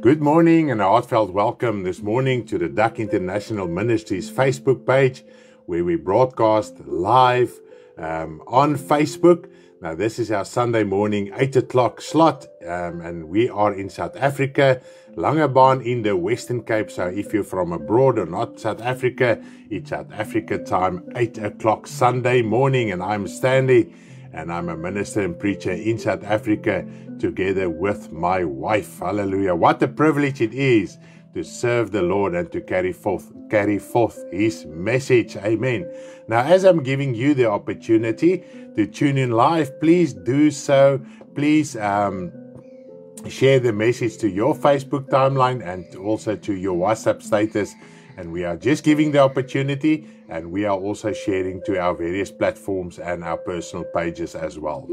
Good morning and a heartfelt welcome this morning to the Duck International Ministries Facebook page, where we broadcast live on Facebook. Now, this is our Sunday morning 8 o'clock slot, and we are in South Africa, Langebaan in the Western Cape. So if you're from abroad or not South Africa, it's South Africa time, 8 o'clock Sunday morning, and I'm Stanley, and I'm a minister and preacher in South Africa together with my wife. Hallelujah. What a privilege it is to serve the Lord and to carry forth His message. Amen. Now, as I'm giving you the opportunity to tune in live, please do so. Please share the message to your Facebook timeline and also to your WhatsApp status. And we are just giving the opportunity, and we are also sharing to our various platforms and our personal pages as well.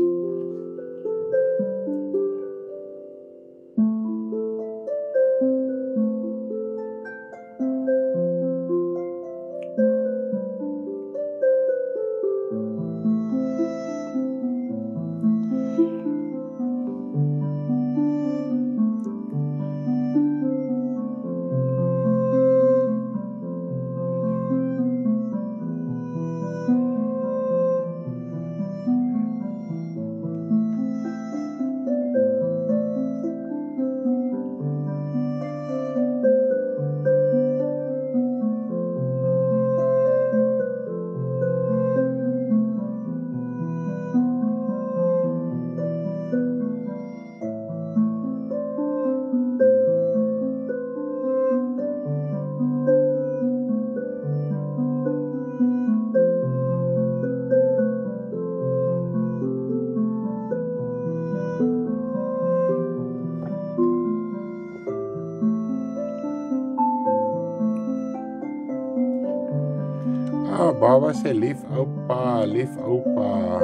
Oh, Baba sê lief oupa, lief oupa.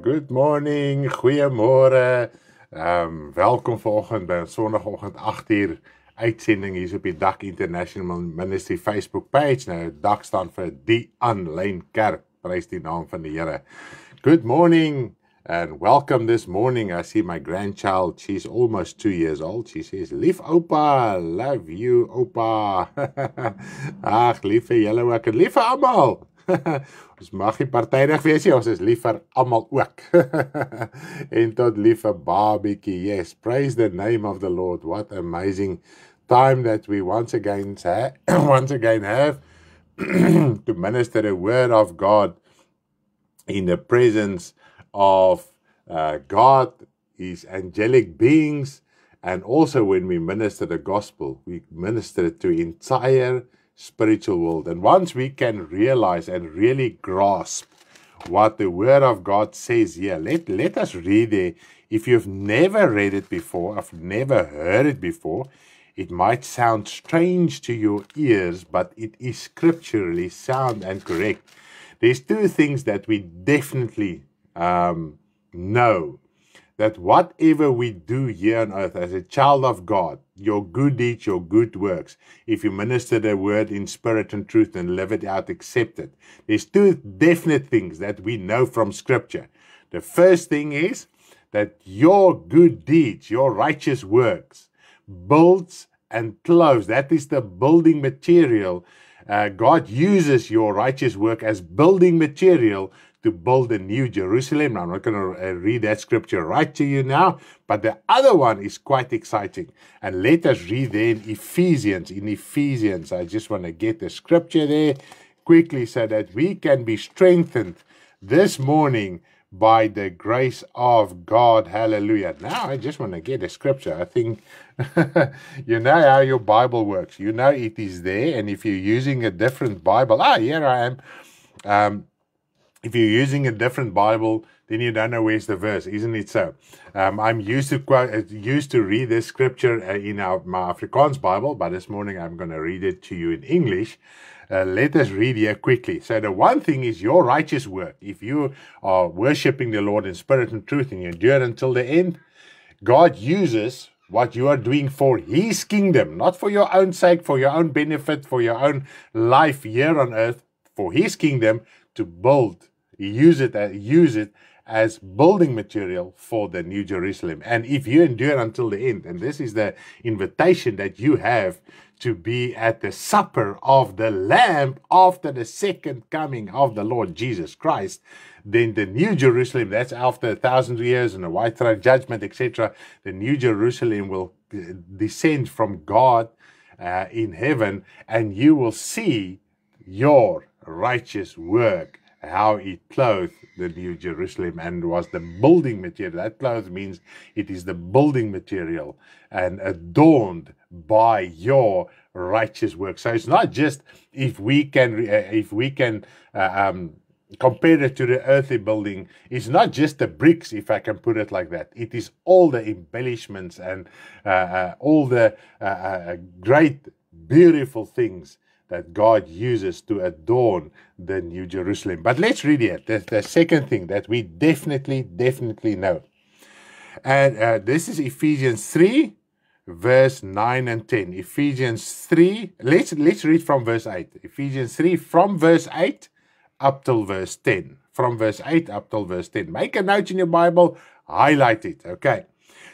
Good morning, goeiemôre. Welkom vanoggend by ons Sondagoggend 8uur uitsending hier op die Duck International Ministry Facebook page. Nou, Duck staan vir die aanlyn kerk. Prys die naam van die Here. Good morning and welcome this morning. I see my grandchild, she's almost 2 years old. She says, lief oupa, love you oupa. Ag, lief vir julle ook en lief vir almal. Ons mag nie partydig wees nie, ons is lief vir almal ook. En tot lief vir babietjie. Yes, praise the name of the Lord. What amazing time that we once again have to minister the word of God in the presence of God, His angelic beings, and also when we minister the gospel, we minister it to entire spiritual world. And once we can realize and really grasp what the word of God says here, let us read it. If you've never read it before, I've never heard it before, it might sound strange to your ears, but it is scripturally sound and correct. There's two things that we definitely know, that whatever we do here on earth as a child of God, your good deeds, your good works, if you minister the word in spirit and truth and live it out, accept it. There's two definite things that we know from Scripture. The first thing is that your good deeds, your righteous works, builds and clothes. That is the building material. God uses your righteous work as building material to build a new Jerusalem. Now, I'm not going to read that scripture right to you now, but the other one is quite exciting. And let us read there in Ephesians. In Ephesians, I just want to get the scripture there quickly so that we can be strengthened this morning by the grace of God. Hallelujah. Now, I just want to get a scripture. I think you know how your Bible works. You know it is there. And if you're using a different Bible, here I am. If you're using a different Bible, then you don't know where's the verse, isn't it so? I'm used to read this scripture in my Afrikaans Bible, but this morning I'm going to read it to you in English. Let us read here quickly. So the one thing is your righteous work. If you are worshiping the Lord in spirit and truth and you endure until the end, God uses what you are doing for His kingdom, not for your own sake, for your own benefit, for your own life here on earth, for His kingdom to build. Use it as building material for the New Jerusalem. And if you endure until the end, and this is the invitation that you have to be at the supper of the Lamb after the second coming of the Lord Jesus Christ, then the New Jerusalem, that's after 1,000 years and a white throne judgment, etc., the New Jerusalem will descend from God in heaven, and you will see your righteous work, how it clothed the New Jerusalem and was the building material. That cloth means it is the building material and adorned by your righteous work. So it's not just if we can compare it to the earthly building. It's not just the bricks, if I can put it like that. It is all the embellishments and all the great, beautiful things that God uses to adorn the New Jerusalem. But let's read it. The second thing that we definitely know. And this is Ephesians 3, verse 9 and 10. Ephesians 3, let's read from verse 8. Ephesians 3, from verse 8 up till verse 10. From verse 8 up till verse 10. Make a note in your Bible, highlight it, okay?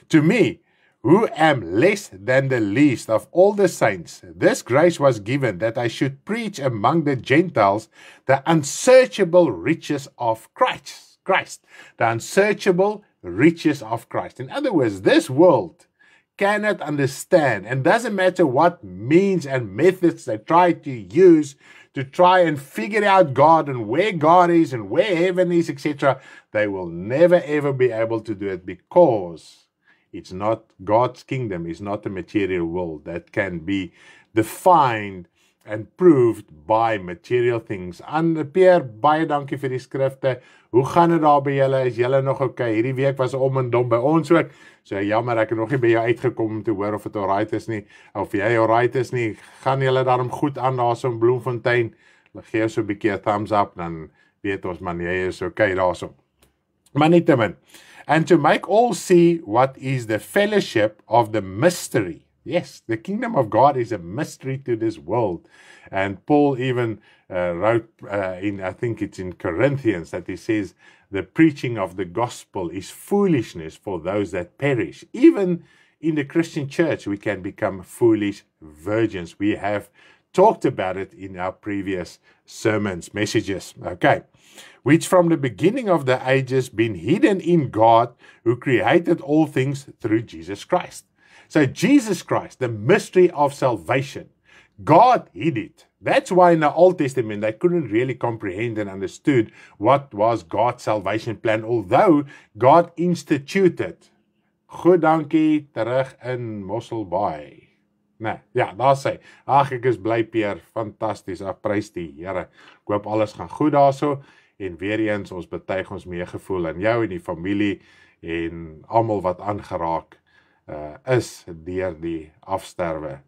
To me, who am less than the least of all the saints, this grace was given that I should preach among the Gentiles the unsearchable riches of Christ. The unsearchable riches of Christ. In other words, this world cannot understand, and doesn't matter what means and methods they try to use to try and figure out God and where God is and where heaven is, etc., they will never ever be able to do it, because it's not God's kingdom, is not a material world that can be defined and proved by material things. Pierre, baie dankie vir die skrifte. Hoe gaan dit daar by julle? Is julle nog okay? Hierdie week was om en dom by ons ook. So jammer, ek het nog nie by jou uitgekom om te hoor of het alright is nie, of jy alright is nie. Gaan julle daarom goed aan daar so in Bloemfontein? Gee so 'n bietjie 'n thumbs up, dan weet ons man, jy is okay daar so. Maar nietemin. And to make all see what is the fellowship of the mystery. Yes, the kingdom of God is a mystery to this world. And Paul even wrote I think it's in Corinthians, that he says, the preaching of the gospel is foolishness for those that perish. Even in the Christian church, we can become foolish virgins. We have talked about it in our previous sermons, messages. Okay. Which from the beginning of the ages been hidden in God, who created all things through Jesus Christ. So Jesus Christ, the mystery of salvation, God hid it. That's why in the Old Testament they couldn't really comprehend and understood what was God's salvation plan, although God instituted. Goed dankie, terug in Mosselbaai. Nee, ja, daar sê, ag ek is bly Pierre, fantasties, prys die Here. Ek hoop alles gaan goed daarso, en weer eens ons betuig ons meegevoel aan jou en die familie en almal wat aangeraak is deur die afsterwe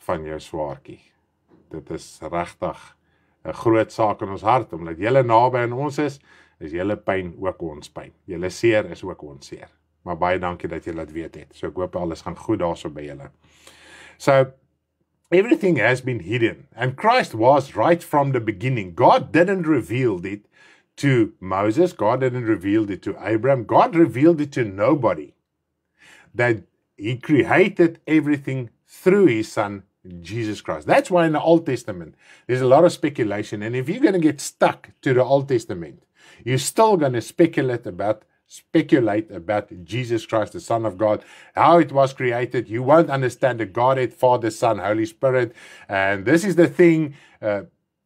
van jou swaartjie. Dit is regtig 'n groot saak in ons hart, omdat julle naby aan ons is julle pyn ook ons pyn. Julle seer is ook ons seer. Maar baie dankie dat julle dit weet het. So ek hoop alles gaan goed daarso by julle. So everything has been hidden, and Christ was right from the beginning. God didn't reveal it to Moses. God didn't reveal it to Abraham. God revealed it to nobody. That He created everything through His Son, Jesus Christ. That's why in the Old Testament, there's a lot of speculation. And if you're going to get stuck to the Old Testament, you're still going to speculate about Jesus Christ, the Son of God, how it was created. You won't understand the Godhead, Father, Son, Holy Spirit. And this is the thing,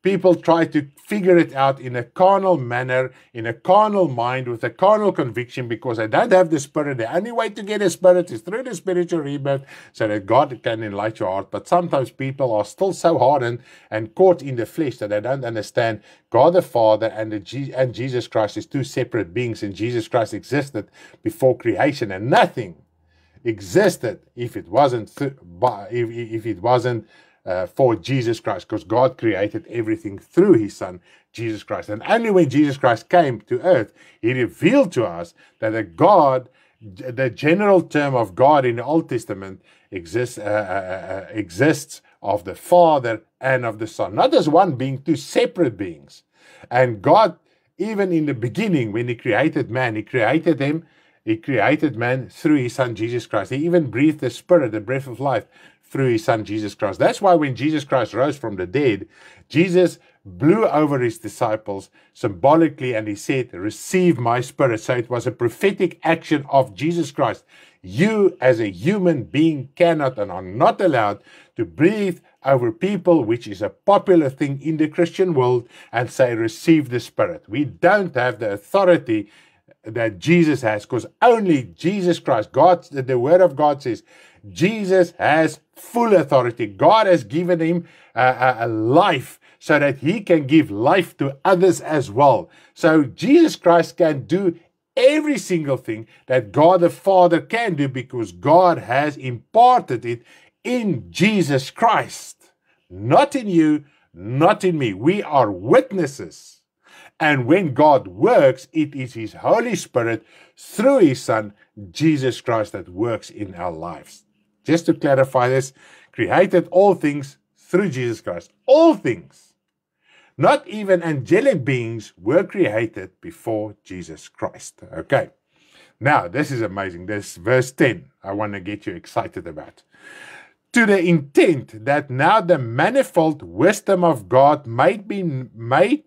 people try to figure it out in a carnal manner, in a carnal mind, with a carnal conviction, because they don't have the Spirit. The only way to get the Spirit is through the spiritual rebirth, so that God can enlighten your heart. But sometimes people are still so hardened and caught in the flesh that they don't understand God the Father and Jesus Christ is two separate beings, and Jesus Christ existed before creation, and nothing existed if it wasn't for Jesus Christ, because God created everything through His Son, Jesus Christ. And only when Jesus Christ came to earth, He revealed to us that the general term of God in the Old Testament exists of the Father and of the Son. Not as one being, two separate beings. And God even in the beginning, when he created man, he created man through his son, Jesus Christ. He even breathed the Spirit, the breath of life, through his son, Jesus Christ. That's why when Jesus Christ rose from the dead, Jesus blew over his disciples symbolically and he said, receive my Spirit. So it was a prophetic action of Jesus Christ. You as a human being cannot and are not allowed to breathe over people, which is a popular thing in the Christian world, and say, receive the Spirit. We don't have the authority that Jesus has, because only Jesus Christ, the Word of God says, Jesus has full authority. God has given him a life so that he can give life to others as well. So Jesus Christ can do every single thing that God the Father can do, because God has imparted it in Jesus Christ. Not in you, not in me. We are witnesses. And when God works, it is his Holy Spirit through his Son, Jesus Christ, that works in our lives. Just to clarify this, created all things through Jesus Christ. All things. Not even angelic beings were created before Jesus Christ. Okay. Now, this is amazing. This verse 10, I want to get you excited about. To the intent that now the manifold wisdom of God might be made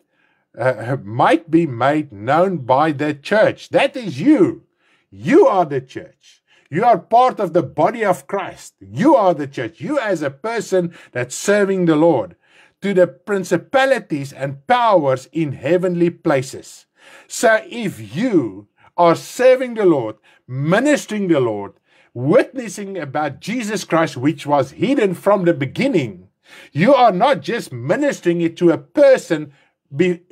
known by the church. That is you. You are the church. You are part of the body of Christ. You are the church. You as a person that's serving the Lord. To the principalities and powers in heavenly places. So if you are serving the Lord, ministering the Lord, witnessing about Jesus Christ, which was hidden from the beginning, you are not just ministering it to a person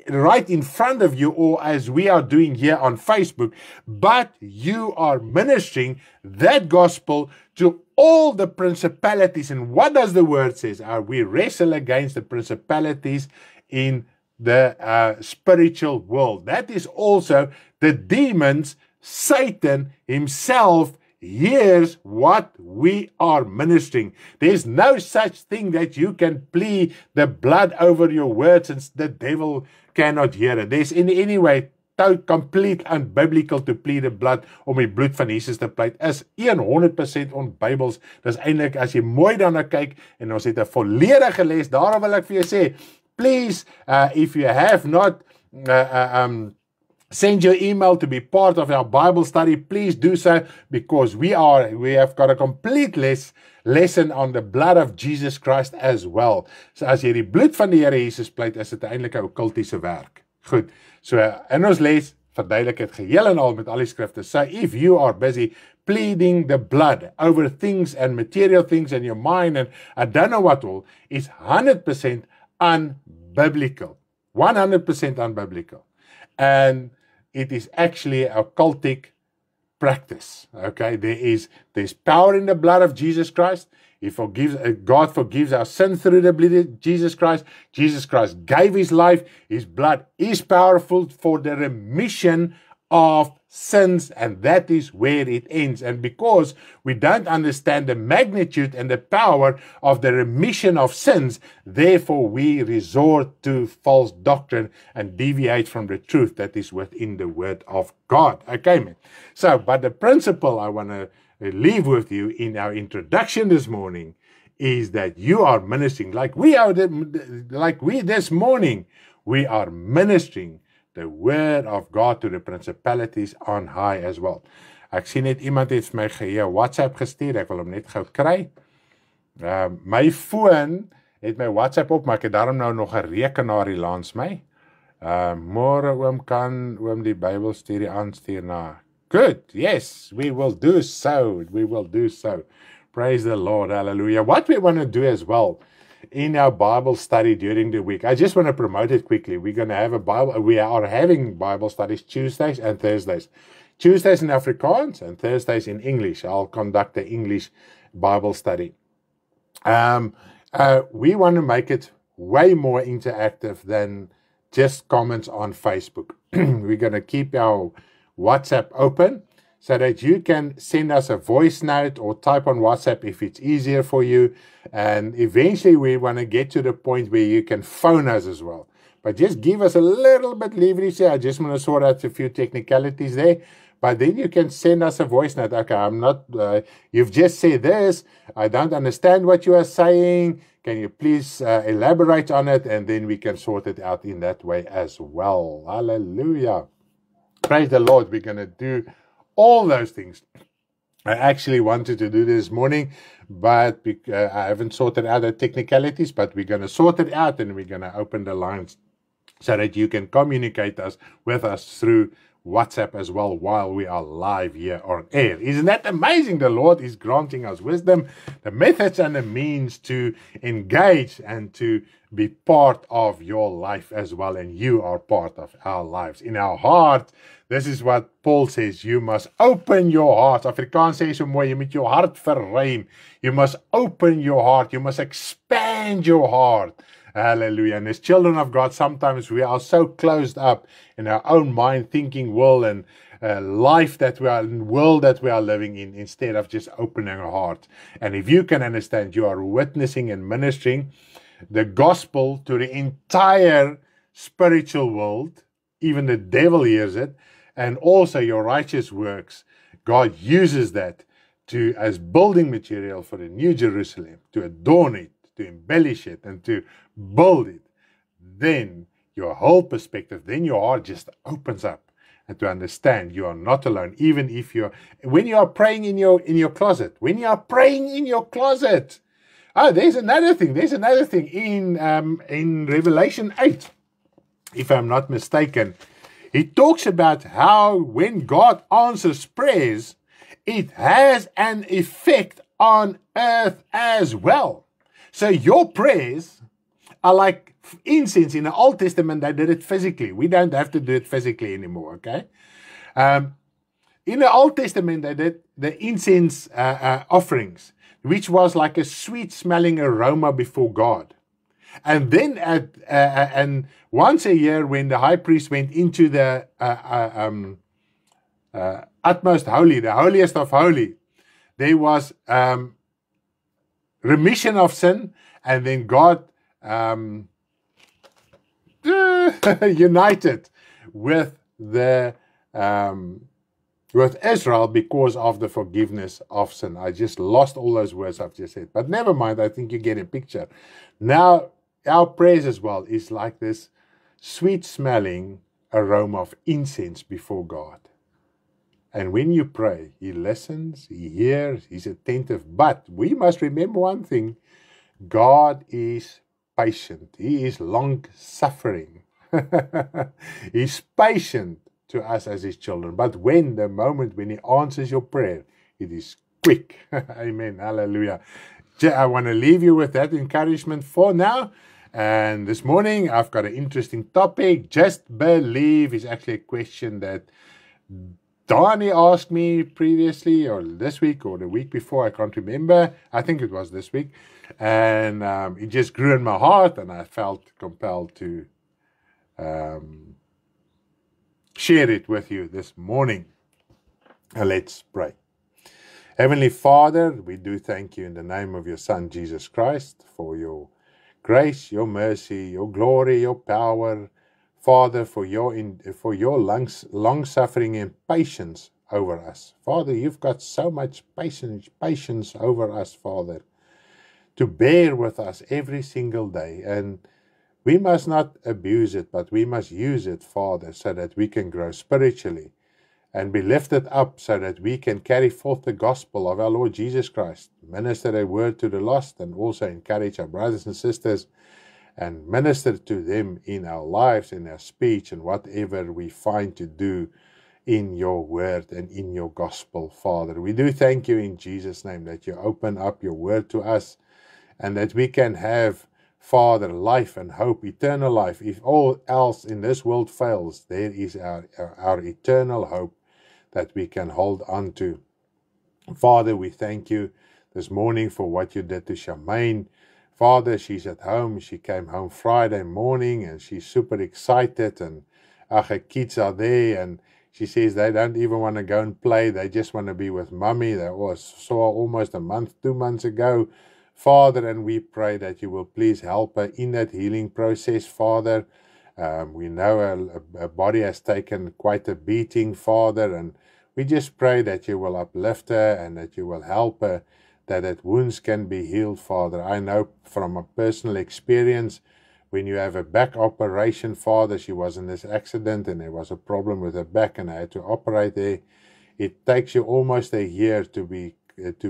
right in front of you, or as we are doing here on Facebook, but you are ministering that gospel to all the principalities. And what does the word say? We wrestle against the principalities in the spiritual world. That is also the demons. Satan himself hears what we are ministering. There's no such thing that you can plead the blood over your words and the devil cannot hear it. There's in any way complete unbiblical to plead the blood om die bloed van Jesus te pleit. Is 100% onbybels. Dis eintlik, as jy mooi daarna kyk, en ons het 'n volledige les, daarom wil ek vir jou sê, please, if you have not send your email to be part of our Bible study, please do so, because we have got a complete lesson on the blood of Jesus Christ as well. So as jy die bloed van die Here Jesus pleit, is dit eintlik 'n okkultiese werk. Goed. So in ons les verduidelik het geheel en al met al die skrifte. So if you are busy pleading the blood over things and material things in your mind and I don't know what all, is 100% unbiblical. 100% unbiblical. And it is actually a occultic practice. Okay, there's power in the blood of Jesus Christ. God forgives our sin through the blood of Jesus Christ. Jesus Christ gave his life. His blood is powerful for the remission of sins, and that is where it ends. And because we don't understand the magnitude and the power of the remission of sins, therefore we resort to false doctrine and deviate from the truth that is within the Word of God. Okay, man. So, but the principle I want to leave with you in our introduction this morning is that you are ministering like we this morning. We are ministering the word of God to the principalities on high as well. Ek sien net iemand het vir my WhatsApp gestuur. Ek wil hom net gou kry. My foon het my WhatsApp op, maar ek het daarom nou nog 'n rekenaar hier langs my. Môre oom kan oom die Bybelstudie aanstuur na. Good. Yes, we will do so. We will do so. Praise the Lord. Hallelujah. What we want to do as well in our Bible study during the week, I just want to promote it quickly. We are having Bible studies Tuesdays and Thursdays. Tuesdays in Afrikaans and Thursdays in English. I'll conduct the English Bible study. We want to make it way more interactive than just comments on Facebook. We're going to keep our WhatsApp open so that you can send us a voice note or type on WhatsApp if it's easier for you. And eventually we want to get to the point where you can phone us as well. But just give us a little bit leeway. Say, I just want to sort out a few technicalities there. But then you can send us a voice note. Okay, I'm not, you've just said this. I don't understand what you are saying. Can you please elaborate on it? And then we can sort it out in that way as well. Hallelujah. Praise the Lord. We're going to do all those things. I actually wanted to do this morning, but I haven't sorted out the technicalities, but we're going to sort it out and we're going to open the lines so that you can communicate with us through WhatsApp as well while we are live here on air. Isn't that amazing? The Lord is granting us wisdom, the methods and the means to engage and to be part of your life as well. And you are part of our lives. In our heart, this is what Paul says, you must open your heart. Afrikaans sê so mooi, jy moet jou hart verruim. You must open your heart. You must expand your heart. Hallelujah. And as children of God, sometimes we are so closed up in our own mind, thinking world and life that we are in, world that we are living in, instead of just opening our heart. And if you can understand, you are witnessing and ministering the gospel to the entire spiritual world. Even the devil hears it. And also your righteous works, God uses that as building material for the New Jerusalem, to adorn it, to embellish it, and to build it. Then your whole perspective, then your heart just opens up, and to understand you are not alone. Even if when you are praying in your closet, oh, there's another thing in Revelation 8, if I'm not mistaken. He talks about how when God answers prayers, it has an effect on earth as well. So your prayers are like incense. In the Old Testament, they did it physically. We don't have to do it physically anymore, okay? In the Old Testament, they did the incense offerings, which was like a sweet-smelling aroma before God. And then and once a year, when the high priest went into the utmost holy, the holiest of holy, there was remission of sin, and then God united with Israel because of the forgiveness of sin. I just lost all those words I've just said, but never mind. I think you get a picture. Now, our prayers as well is like this sweet-smelling aroma of incense before God. And when you pray, He listens, He hears, He's attentive. But we must remember one thing: God is patient. He is long-suffering. He's patient to us as His children. But the moment when He answers your prayer, it is quick. Amen. Hallelujah. I want to leave you with that encouragement for now. And this morning, I've got an interesting topic. Just believe is actually a question that Donnie asked me previously, or this week, or the week before. I can't remember. I think it was this week. And it just grew in my heart, and I felt compelled to share it with you this morning. Let's pray. Heavenly Father, we do thank you in the name of your Son, Jesus Christ, for your grace, your mercy, your glory, your power, Father, for your long-suffering and patience over us. Father, you've got so much patience over us, Father, to bear with us every single day. And we must not abuse it, but we must use it, Father, so that we can grow spiritually and be lifted up so that we can carry forth the gospel of our Lord Jesus Christ, minister a word to the lost, and also encourage our brothers and sisters and minister to them in our lives, in our speech, and whatever we find to do in your word and in your gospel, Father. We do thank you in Jesus' name that you open up your word to us and that we can have, Father, life and hope, eternal life. If all else in this world fails, there is our eternal hope that we can hold on to. Father, we thank you this morning for what you did to Charmaine. Father, she's at home. She came home Friday morning and she's super excited, and her kids are there, and she says they don't even want to go and play. They just want to be with mommy. They saw almost a month, 2 months ago, Father, and we pray that you will please help her in that healing process, Father. We know her body has taken quite a beating, Father, and we just pray that you will uplift her and that you will help her, that wounds can be healed, Father. I know from a personal experience, when you have a back operation, Father, she was in this accident and there was a problem with her back and I had to operate there. It takes you almost a year to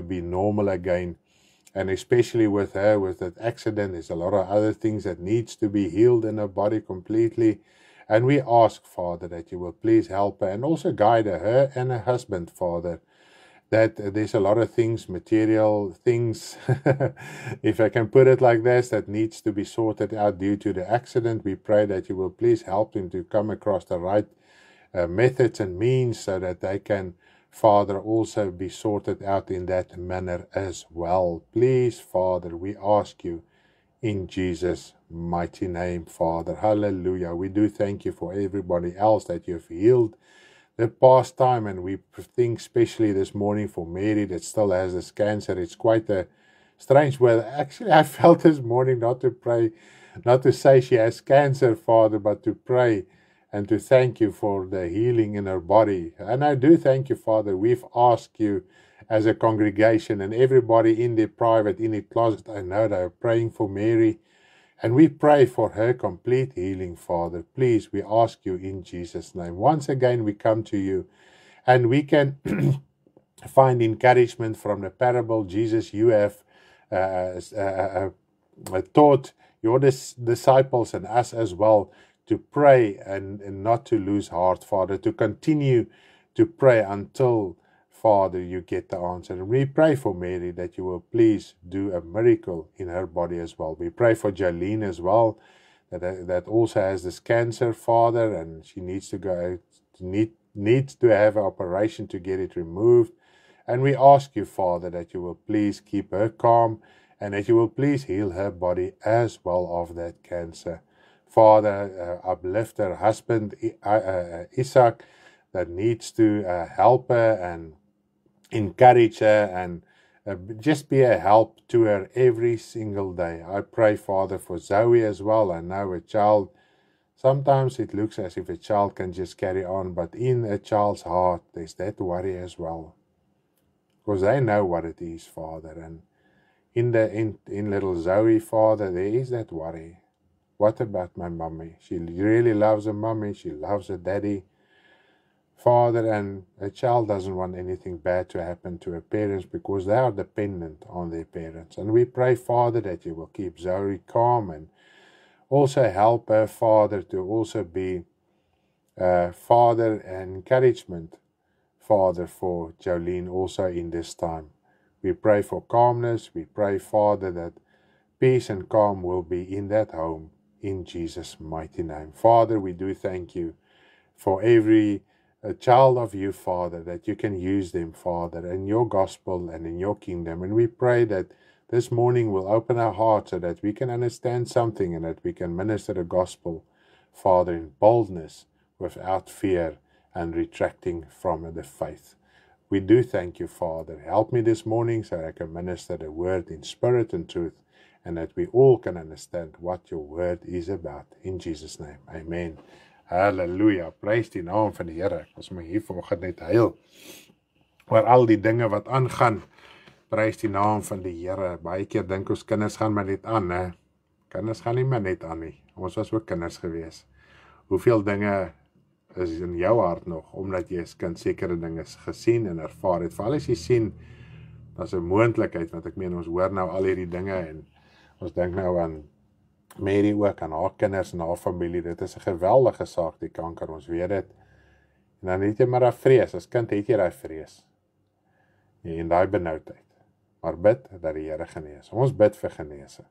be normal again. And especially with her, with that accident, there's a lot of other things that needs to be healed in her body completely. And we ask, Father, that you will please help her and also guide her and her husband, Father, that there's a lot of things, material things, if I can put it like this, that needs to be sorted out due to the accident. We pray that you will please help them to come across the right methods and means so that they can, Father, also be sorted out in that manner as well. Please, Father, we ask you in Jesus' mighty name, Father. Hallelujah. We do thank you for everybody else that you've healed the past time, and we think especially this morning for Mary that still has this cancer. It's quite a strange way. Actually, I felt this morning not to pray, not to say she has cancer, Father, but to pray and to thank you for the healing in her body. And I do thank you, Father. We've asked you as a congregation and everybody in their private, in the closet, I know they are praying for Mary. And we pray for her complete healing, Father. Please, we ask you in Jesus' name. Once again, we come to you and we can find encouragement from the parable. Jesus, you have taught your disciples and us as well to pray and not to lose heart, Father, to continue to pray until, Father, you get the answer. And we pray for Mary that you will please do a miracle in her body as well. We pray for Jolene as well, that also has this cancer, Father, and she needs to go, needs to have an operation to get it removed. And we ask you, Father, that you will please keep her calm and that you will please heal her body as well of that cancer. Father, uplift her husband, Isaac, that needs to help her and encourage her and just be a help to her every single day. I pray, Father, for Zoe as well. I know a child, sometimes it looks as if a child can just carry on, but in a child's heart, there's that worry as well. Because they know what it is, Father. And in little Zoe, Father, there is that worry. What about my mommy? She really loves her mommy. She loves her daddy. Father, and a child doesn't want anything bad to happen to her parents because they are dependent on their parents. And we pray, Father, that you will keep Zoe calm and also help her, Father, to also be Father and encouragement, Father, for Jolene also in this time. We pray for calmness. We pray, Father, that peace and calm will be in that home in Jesus' mighty name. Father, we do thank you for every a child of you, Father, that you can use them, Father, in your gospel and in your kingdom. And we pray that this morning will open our hearts so that we can understand something and that we can minister the gospel, Father, in boldness, without fear and retracting from the faith. We do thank you, Father. Help me this morning so I can minister the word in spirit and truth and that we all can understand what your word is about. In Jesus' name, amen. Halleluja, prys die naam van die Here. Ek was my hier vanoggend net huil oor al die dinge wat aangaan. Prys die naam van die Here. Baie keer dink ons kinders gaan maar net aan, hè. Kinders gaan nie maar net aan nie. Ons was ook kinders gewees. Hoeveel dinge is in jou hart nog, omdat jy as kind sekere dinge gesien en ervaar het. Veral as jy sien, dat is 'n moontlikheid, want ek meen, ons hoor nou al hierdie dinge en ons dink nou aan Mary ook, aan haar kinders en haar familie. Dit is 'n geweldige saak, die kanker, ons weet dit. En dan het jy maar daai vrees, as kind het jy daai vrees. En daai benoudheid. Maar bid dat die Here genees. Ons bid vir genesing.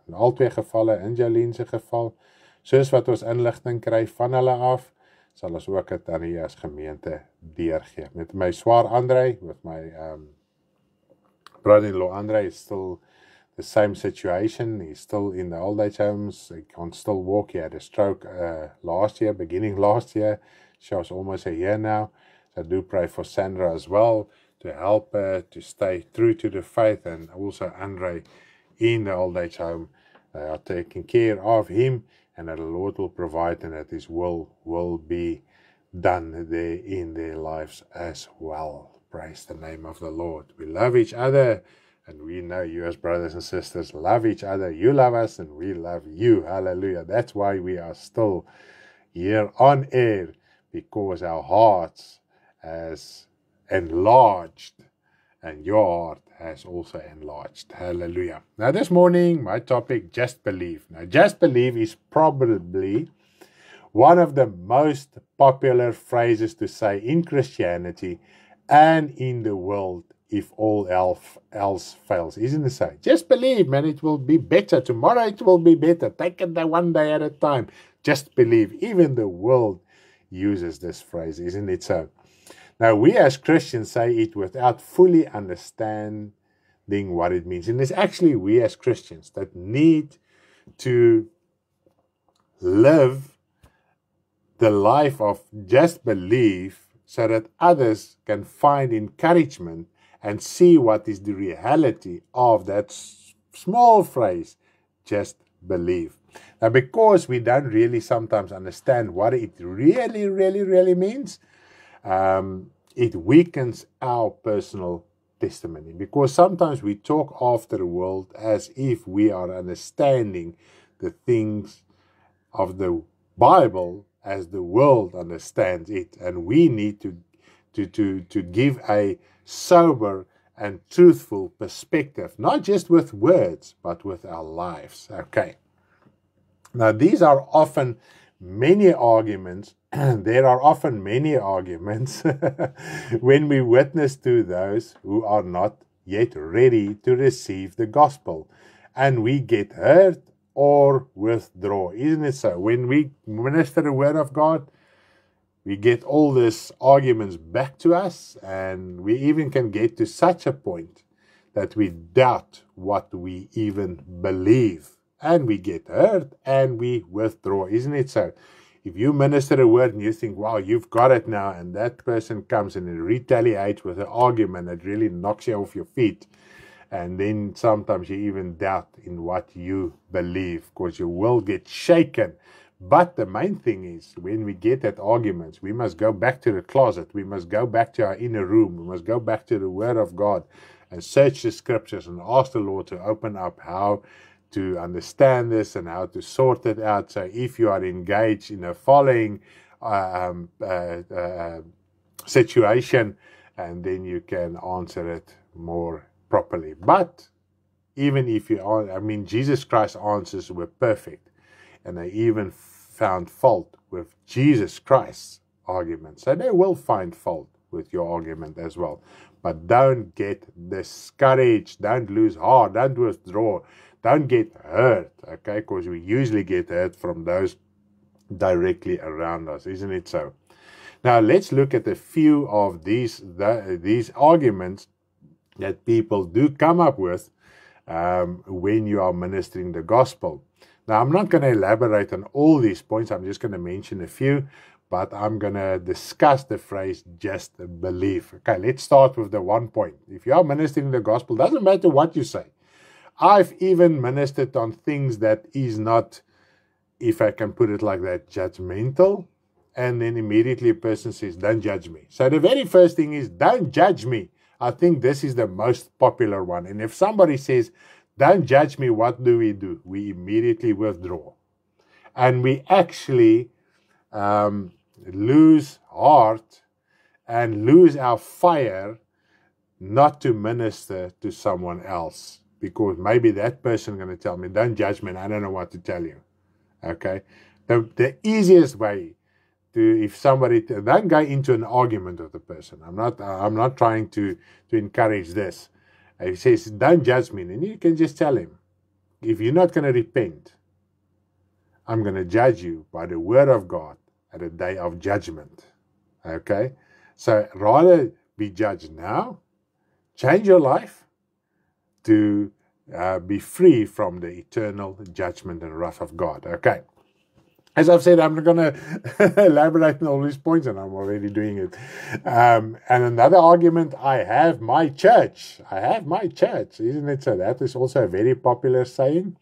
In al twee gevalle, in Jolene se geval, soos wat ons inligting kry van hulle af, sal ons ook dit aan hier as gemeente deurgee. Met my swaar André, with my brother-in-law André, is still the same situation. He's still in the old age homes. He can't still walk. He had a stroke beginning last year. She's almost a year now. So I do pray for Sandra as well, to help her to stay true to the faith, and also Andre in the old age home. They are taking care of him and that the Lord will provide, and that His will be done there in their lives as well. Praise the name of the Lord. We love each other, and we know you as brothers and sisters love each other. You love us, and we love you. Hallelujah. That's why we are still here on air, because our hearts has enlarged, and your heart has also enlarged. Hallelujah. Now this morning, my topic, just believe. Now just believe is probably one of the most popular phrases to say in Christianity and in the world if all else fails. Isn't it so? Just believe, man, it will be better. Tomorrow it will be better. Take it one day at a time. Just believe. Even the world uses this phrase. Isn't it so? Now, we as Christians say it without fully understanding what it means. And it's actually we as Christians that need to live the life of just belief so that others can find encouragement and see what is the reality of that small phrase, just believe. Now, because we don't really sometimes understand what it really means, it weakens our personal testimony. Because sometimes we talk after the world as if we are understanding the things of the Bible as the world understands it, and we need to give a sober and truthful perspective, not just with words, but with our lives. Okay. Now, these are often many arguments, there are often many arguments when we witness to those who are not yet ready to receive the gospel, and we get hurt or withdraw. Isn't it so? When we minister the word of God, we get all these arguments back to us, and we even can get to such a point that we doubt what we even believe, and we get hurt and we withdraw. Isn't it so? If you minister a word and you think, wow, you've got it now, and that person comes and retaliates with an argument that really knocks you off your feet, and then sometimes you even doubt in what you believe, because you will get shaken. But the main thing is, when we get at arguments, we must go back to the closet. We must go back to our inner room. We must go back to the Word of God and search the Scriptures and ask the Lord to open up how to understand this and how to sort it out. So if you are engaged in a following situation, and then you can answer it more properly. But even if you are, Jesus Christ's answers were perfect, and they even found fault with Jesus Christ's argument. So they will find fault with your argument as well. But don't get discouraged. Don't lose heart. Don't withdraw. Don't get hurt, okay? Because we usually get hurt from those directly around us, isn't it so? Now, let's look at a few of these arguments that people do come up with when you are ministering the gospel. Now, I'm not going to elaborate on all these points. I'm just going to mention a few, but I'm going to discuss the phrase, just believe. Okay, let's start with the one point. If you are ministering the gospel, doesn't matter what you say. I've even ministered on things that is not, if I can put it like that, judgmental. And then immediately a person says, don't judge me. So the very first thing is, don't judge me. I think this is the most popular one. And if somebody says, don't judge me, what do? We immediately withdraw. And we actually lose heart and lose our fire not to minister to someone else. Because maybe that person is going to tell me, don't judge me, and I don't know what to tell you. Okay? The easiest way to, if somebody, don't go into an argument with the person. I'm not trying to encourage this. If he says, don't judge me, then you can just tell him, if you're not going to repent, I'm going to judge you by the word of God at a day of judgment. Okay? So rather be judged now, change your life, to be free from the eternal judgment and wrath of God. Okay. As I've said, I'm not going to elaborate on all these points, and I'm already doing it. And another argument, I have my church. I have my church, isn't it? So that is also a very popular saying.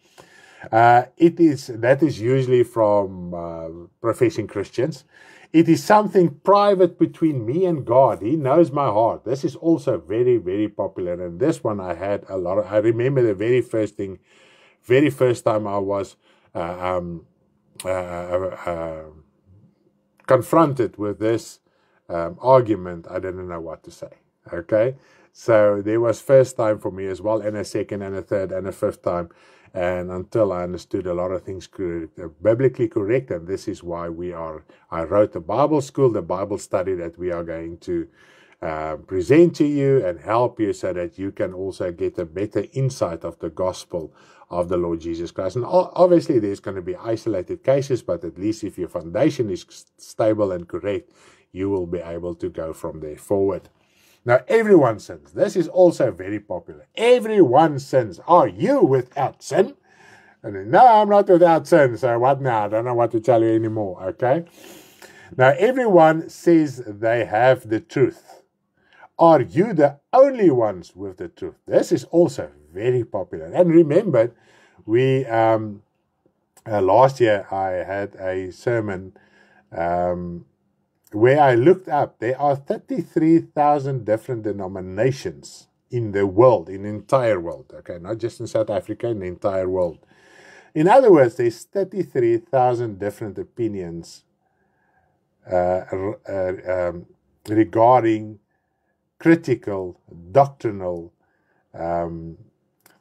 That is usually from professing Christians. It is something private between me and God. He knows my heart. This is also very, very popular. And this one I had a lot of. I remember the very first time I was confronted with this argument, I didn't know what to say. Okay, so there was first time for me as well, and a second, and a third, and a fifth time. And until I understood a lot of things biblically correct, and this is why I wrote the Bible school, the Bible study that we are going to present to you and help you so that you can also get a better insight of the gospel of the Lord Jesus Christ. And obviously there's going to be isolated cases, but at least if your foundation is stable and correct, you will be able to go from there forward. Now, everyone sins. This is also very popular. Everyone sins. Are you without sin? And then, no, I'm not without sin. So what now? I don't know what to tell you anymore. Okay. Now, everyone says they have the truth. Are you the only ones with the truth? This is also very popular. And remember, we last year I had a sermon where I looked up, there are 33,000 different denominations in the world, in the entire world, okay, not just in South Africa, in the entire world. In other words, there's 33,000 different opinions regarding critical, doctrinal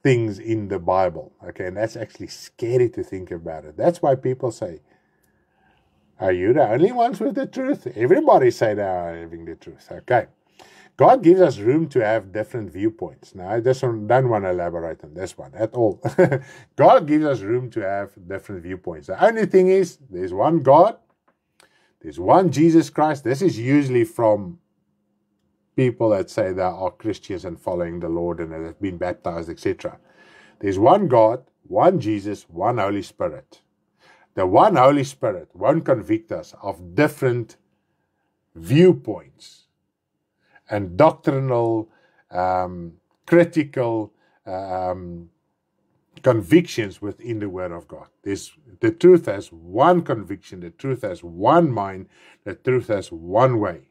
things in the Bible, okay, and that's actually scary to think about it. That's why people say, are you the only ones with the truth? Everybody say they are having the truth. Okay. God gives us room to have different viewpoints. Now, I just don't want to elaborate on this one at all. God gives us room to have different viewpoints. The only thing is, there's one God. There's one Jesus Christ. This is usually from people that say they are Christians and following the Lord and have been baptized, etc. There's one God, one Jesus, one Holy Spirit. The one Holy Spirit won't convict us of different viewpoints and doctrinal, critical convictions within the Word of God. The truth has one conviction, the truth has one mind, the truth has one way.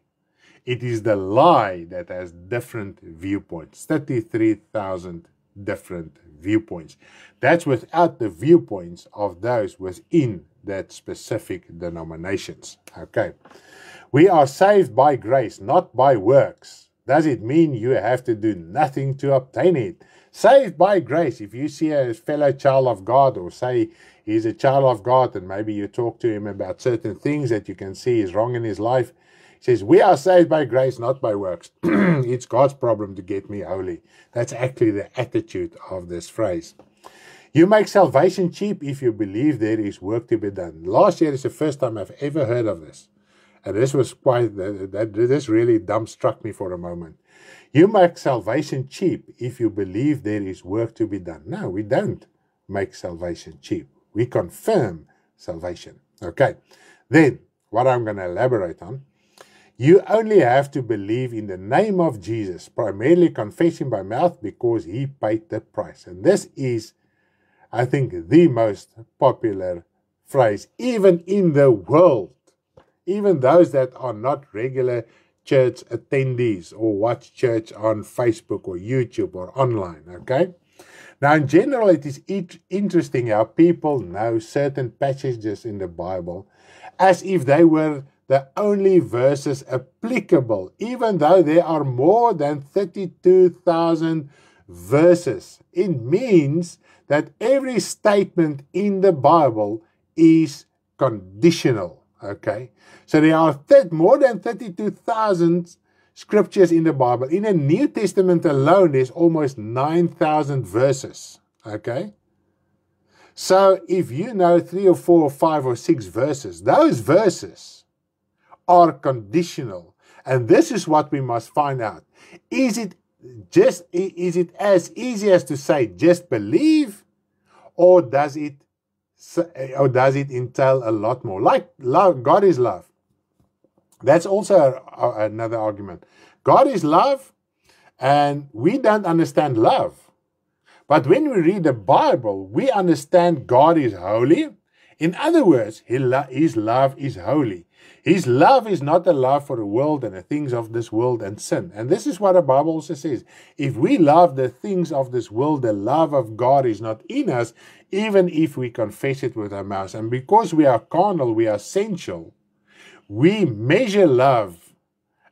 It is the lie that has different viewpoints, 33,000 different viewpoints. That's without the viewpoints of those within that specific denominations. Okay. We are saved by grace, not by works. Does it mean you have to do nothing to obtain it? Saved by grace. If you see a fellow child of God, or say he's a child of God, and maybe you talk to him about certain things that you can see is wrong in his life, he says, we are saved by grace, not by works. It's God's problem to get me holy. That's actually the attitude of this phrase. You make salvation cheap if you believe there is work to be done. Last year is the first time I've ever heard of this. And this was this really dumbstruck me for a moment. You make salvation cheap if you believe there is work to be done. No, we don't make salvation cheap. We confirm salvation. Okay. Then, what I'm going to elaborate on, you only have to believe in the name of Jesus, primarily confessing by mouth because he paid the price. And this is, I think, the most popular phrase, even in the world. Even those that are not regular church attendees or watch church on Facebook or YouTube or online, okay? Now, in general, it is interesting how people know certain passages in the Bible as if they were the only verses applicable, even though there are more than 32,000 verses. It means that every statement in the Bible is conditional, okay? So there are more than 32,000 scriptures in the Bible. In the New Testament alone, there's almost 9,000 verses, okay? So if you know 3 or 4 or 5 or 6 verses, those verses are conditional. And this is what we must find out. Is it as easy as to say just believe, or does it entail a lot more? Like love, God is love. That's also another argument. God is love, and we don't understand love. But when we read the Bible, we understand God is holy. In other words, His love is holy. His love is not a love for the world and the things of this world and sin. And this is what the Bible also says. If we love the things of this world, the love of God is not in us, even if we confess it with our mouths. And because we are carnal, we are sensual, we measure love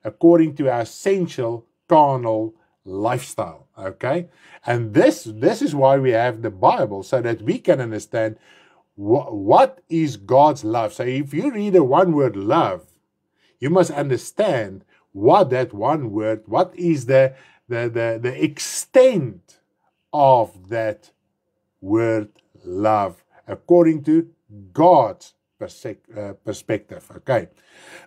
according to our sensual, carnal lifestyle. Okay? And this is why we have the Bible, so that we can understand what is God's love. So if you read the one word love, you must understand what that one word, what is the extent of that word love according to God's perspective. Okay.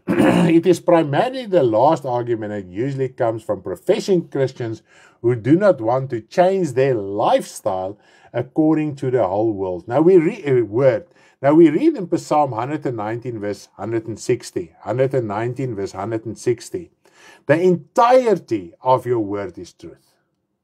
It is primarily the last argument that usually comes from professing Christians who do not want to change their lifestyle according to the whole world. Now we read in Psalm 119 verse 160. 119 verse 160. The entirety of your word is truth.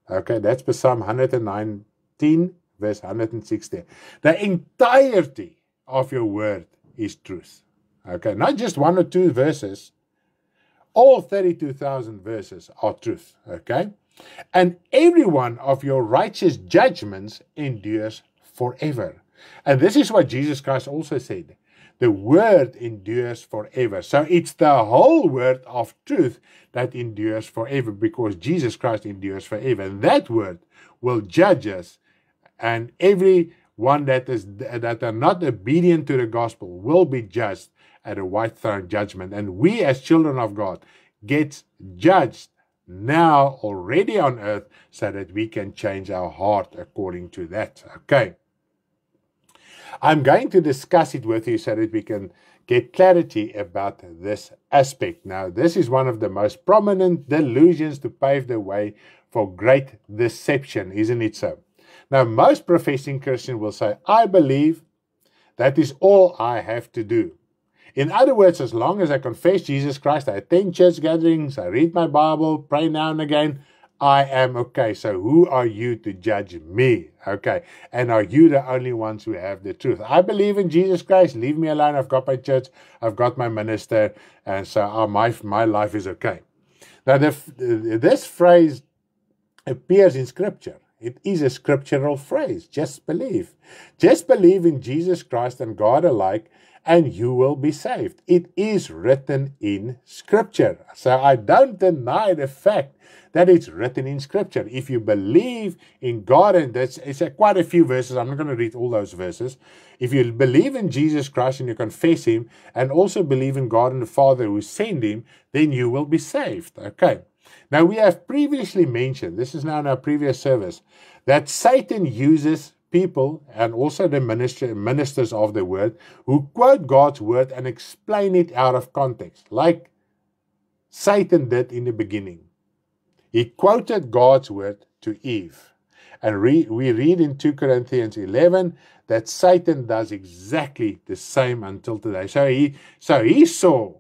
Okay, that's Psalm 119 verse 160. The entirety of your word is truth. Okay, not just one or two verses. All 32,000 verses are truth. Okay, and every one of your righteous judgments endures forever. And this is what Jesus Christ also said. The word endures forever. So it's the whole word of truth that endures forever, because Jesus Christ endures forever. And that word will judge us, and every one that are not obedient to the gospel will be judged at a white throne judgment. And we as children of God get judged now already on earth, so that we can change our heart according to that. Okay. I'm going to discuss it with you so that we can get clarity about this aspect. Now, this is one of the most prominent delusions to pave the way for great deception, isn't it so? Now, most professing Christians will say, I believe, that is all I have to do. In other words, as long as I confess Jesus Christ, I attend church gatherings, I read my Bible, pray now and again, I am okay. So who are you to judge me? Okay. And are you the only ones who have the truth? I believe in Jesus Christ. Leave me alone. I've got my church. I've got my minister. And so my life is okay. Now, this phrase appears in Scripture. It is a scriptural phrase. Just believe. Just believe in Jesus Christ and God alike, and you will be saved. It is written in Scripture. So I don't deny the fact that it's written in Scripture. If you believe in God, and it's quite a few verses, I'm not going to read all those verses. If you believe in Jesus Christ and you confess Him, and also believe in God and the Father who sent Him, then you will be saved. Okay. Now we have previously mentioned, this is now in our previous service, that Satan uses people and also the ministers of the word who quote God's word and explain it out of context, like Satan did in the beginning. He quoted God's word to Eve. And we read in 2 Corinthians 11 that Satan does exactly the same until today. So he saw,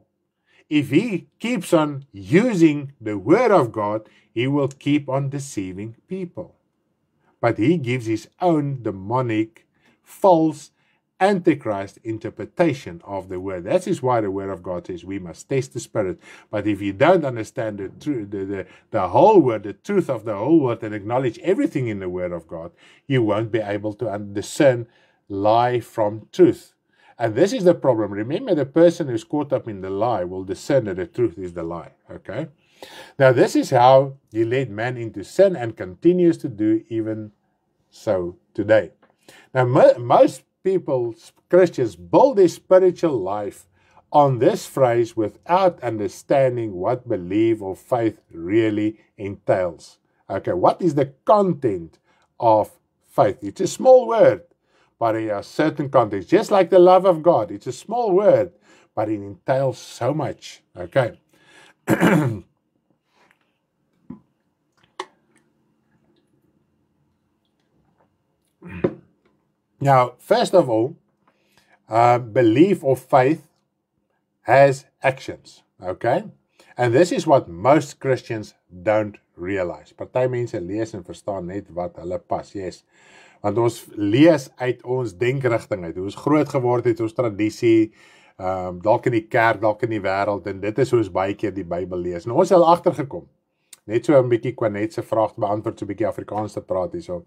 if he keeps on using the word of God, he will keep on deceiving people. But he gives his own demonic, false, antichrist interpretation of the word. That is why the word of God says we must test the spirit. But if you don't understand the truth, the whole word, the truth of the whole word, and acknowledge everything in the word of God, you won't be able to discern lie from truth. And this is the problem. Remember, the person who's caught up in the lie will discern that the truth is the lie. Okay? Now, this is how he led man into sin and continues to do even so today. Now, most people, Christians, build their spiritual life on this phrase without understanding what belief or faith really entails. Okay, what is the content of faith? It's a small word, but it has certain context. Just like the love of God, it's a small word, but it entails so much. Okay. Now, first of all, belief or faith has actions, okay? And this is what most Christians don't realize. Party mense lees en verstaan net wat hulle pas, yes. Want ons lees uit ons denkrigting uit, hoe ons groot geword het, ons tradisie, dalk in die kerk, dalk in die wêreld, en dit is hoe ons baie keer die Bybel lees. Nou ons het al agtergekom, net so 'n bietjie Kwanet se vraag te beantwoord, so 'n bietjie Afrikaans te praat hierso.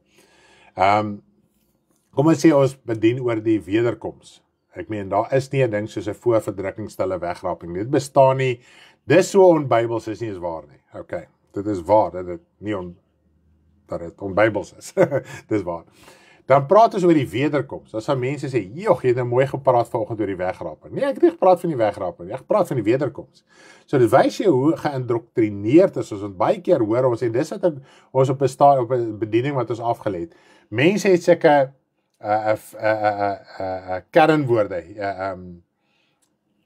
Kom ons sê ons bedien oor die wederkoms. Ek meen, daar is nie 'n ding soos 'n voorverdrukking, stille wegraping. Dit bestaan nie. Dis so onbybels is nie eens waar nie. Okay, dit is waar dat dit nie dat dit onbybels is. Dis waar. Dan praat ons oor die wederkoms. As daar mense sê, "Joh, jy het nou mooi gepraat vanoggend oor die wegraping." Nee, ek het nie gepraat van die wegraping nie. Ek gepraat van die wederkoms. So dit wys jou hoe geïndoktrineerd is ons baie keer hoor ons en dis wat ons op 'n bediening wat ons afgelê het. Mense het sulke kernwoorde.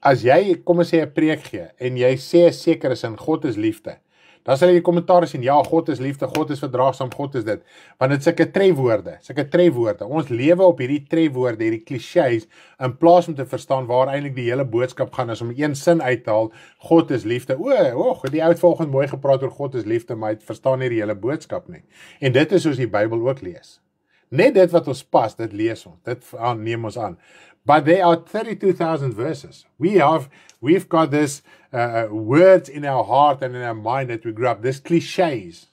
As jy, kom ons sê 'n preek gee en jy sê 'n sekere sin God is liefde, dan sal jy die kommentaar sien, ja, God is liefde, God is verdraagsaam, God is dit. Want dit is sulke trefwoorde. Ons lewe op hierdie trefwoorde, hierdie klisjées, in plaas om te verstaan waar eintlik die hele boodskap gaan, is om een sin uit te haal, God is liefde. Die oud volgens mooi gepraat oor God is liefde, maar hy verstaan nie die hele boodskap nie. En dit is soos die Bybel ook lees. Net dit wat ons pas, dit lees ons, dit neem ons aan. But there are 32,000 verses. We've got this words in our heart and in our mind that we grew up, this cliches.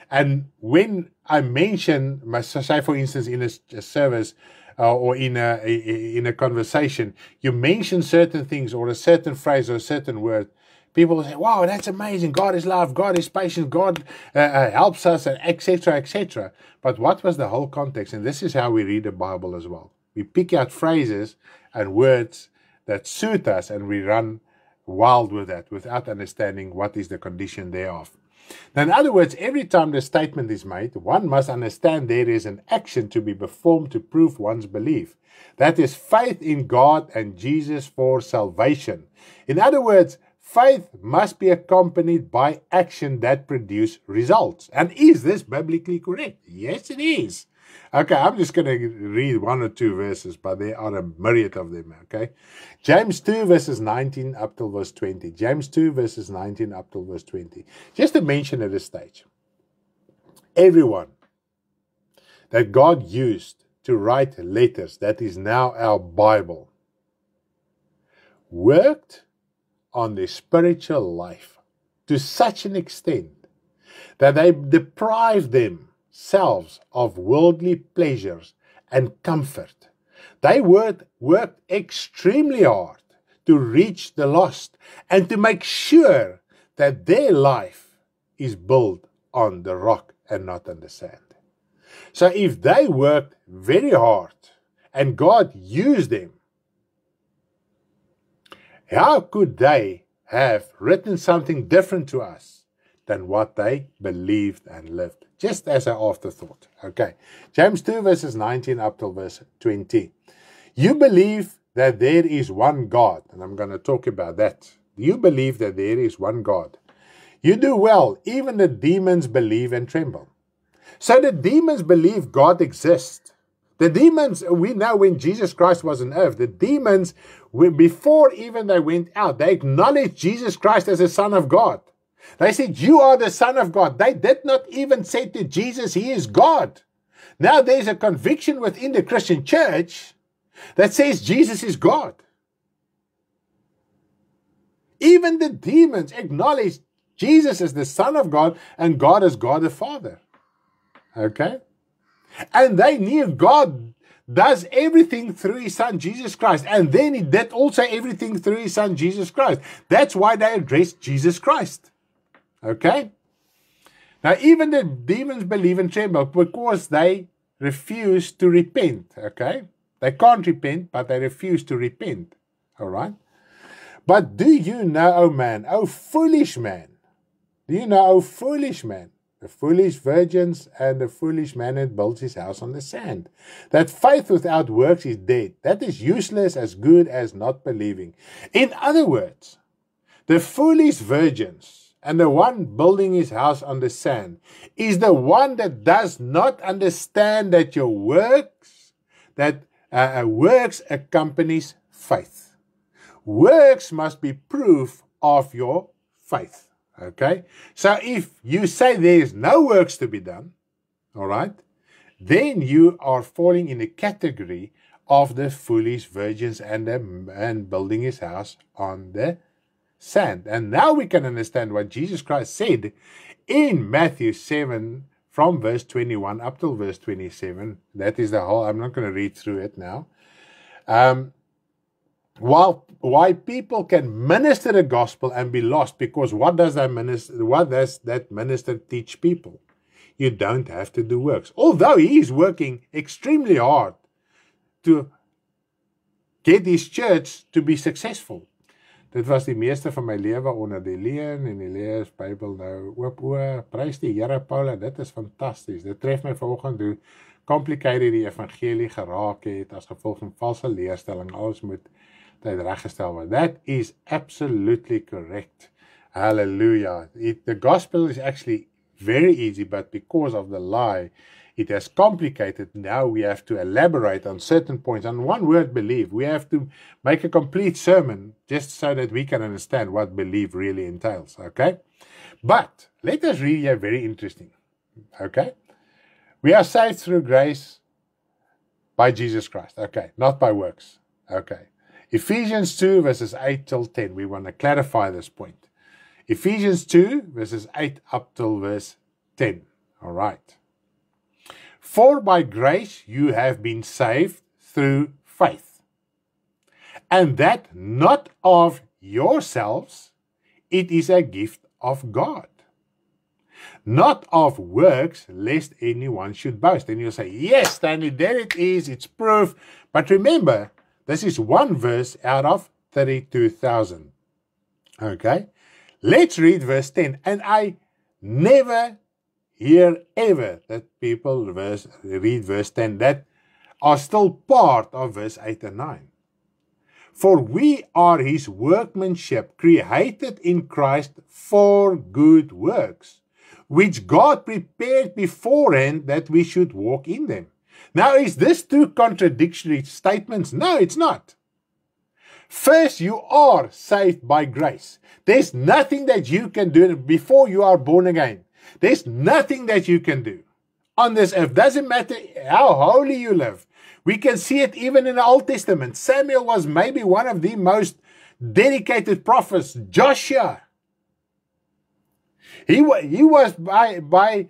And when I mention, say for instance in a service or in a conversation, you mention certain things or a certain phrase or a certain word, people will say, "Wow, that's amazing. God is love. God is patient. God helps us," and etc., etc. But what was the whole context? And this is how we read the Bible as well. We pick out phrases and words that suit us and we run wild with that without understanding what is the condition thereof. Now, in other words, every time the statement is made, one must understand there is an action to be performed to prove one's belief. That is faith in God and Jesus for salvation. In other words, faith must be accompanied by action that produce results. And is this biblically correct? Yes, it is. Okay, I'm just going to read one or two verses, but there are a myriad of them, okay? James 2 verses 19 up till verse 20. James 2 verses 19 up till verse 20. Just to mention at this stage, everyone that God used to write letters, that is now our Bible, worked on their spiritual life to such an extent that they deprived themselves of worldly pleasures and comfort. They worked extremely hard to reach the lost and to make sure that their life is built on the rock and not on the sand. So if they worked very hard and God used them, how could they have written something different to us than what they believed and lived? Just as an afterthought. Okay. James 2 verses 19 up till verse 20. You believe that there is one God. And I'm going to talk about that. You believe that there is one God. You do well. Even the demons believe and tremble. So the demons believe God exists. The demons, we know when Jesus Christ was on earth, the demons, before even they went out, they acknowledged Jesus Christ as the Son of God. They said, you are the Son of God. They did not even say to Jesus, he is God. Now there's a conviction within the Christian church that says Jesus is God. Even the demons acknowledge Jesus as the Son of God and God as God the Father. Okay? And they knew God does everything through his Son, Jesus Christ. And then he did also everything through his Son, Jesus Christ. That's why they addressed Jesus Christ. Okay? Now, even the demons believe and tremble because they refuse to repent. Okay? They can't repent, but they refuse to repent. All right? But do you know, oh man, oh foolish man, do you know, oh foolish man, the foolish virgins and the foolish man that builds his house on the sand, that faith without works is dead. That is useless, as good as not believing. In other words, the foolish virgins and the one building his house on the sand is the one that does not understand that your works, that works accompanies faith. Works must be proof of your faith. Okay? So if you say there is no works to be done, all right, then you are falling in the category of the foolish virgins and the man building his house on the sand. And now we can understand what Jesus Christ said in Matthew 7 from verse 21 up till verse 27. That is the whole, I'm not going to read through it now. Why people can minister the gospel and be lost, because what does that minister teach people? You don't have to do works. Although he is working extremely hard to get his church to be successful. Dit was die meeste van my lewe onder die leuen en die lees Bybel nou oop oor. Prys die Here Paula, dit is fantasties. Dit tref my vanoggend hoe complicated die evangelie geraak het as gevolg van valse leerstelling. Alles moet tyd reggestel word. That is absolutely correct. Hallelujah. The gospel is actually very easy, but because of the lie, it has complicated. Now we have to elaborate on certain points. On one word, believe. We have to make a complete sermon just so that we can understand what belief really entails. Okay? But let us read here very interesting. Okay? We are saved through grace by Jesus Christ. Okay? Not by works. Okay? Ephesians 2 verses 8 till 10. We want to clarify this point. Ephesians 2 verses 8 up till verse 10. All right. For by grace you have been saved through faith, and that not of yourselves, it is a gift of God, not of works, lest anyone should boast. And you'll say, yes, Stanley, there it is, it's proof. But remember, this is one verse out of 32,000. Okay? Let's read verse 10. And I never hear ever that people read verse 10 that are still part of verse 8 and 9. For we are his workmanship, created in Christ for good works, which God prepared beforehand that we should walk in them. Now, is this two contradictory statements? No, it's not. First, you are saved by grace. There's nothing that you can do before you are born again. There's nothing that you can do on this earth. Doesn't matter how holy you live. We can see it even in the Old Testament. Samuel was maybe one of the most dedicated prophets. Joshua. He was by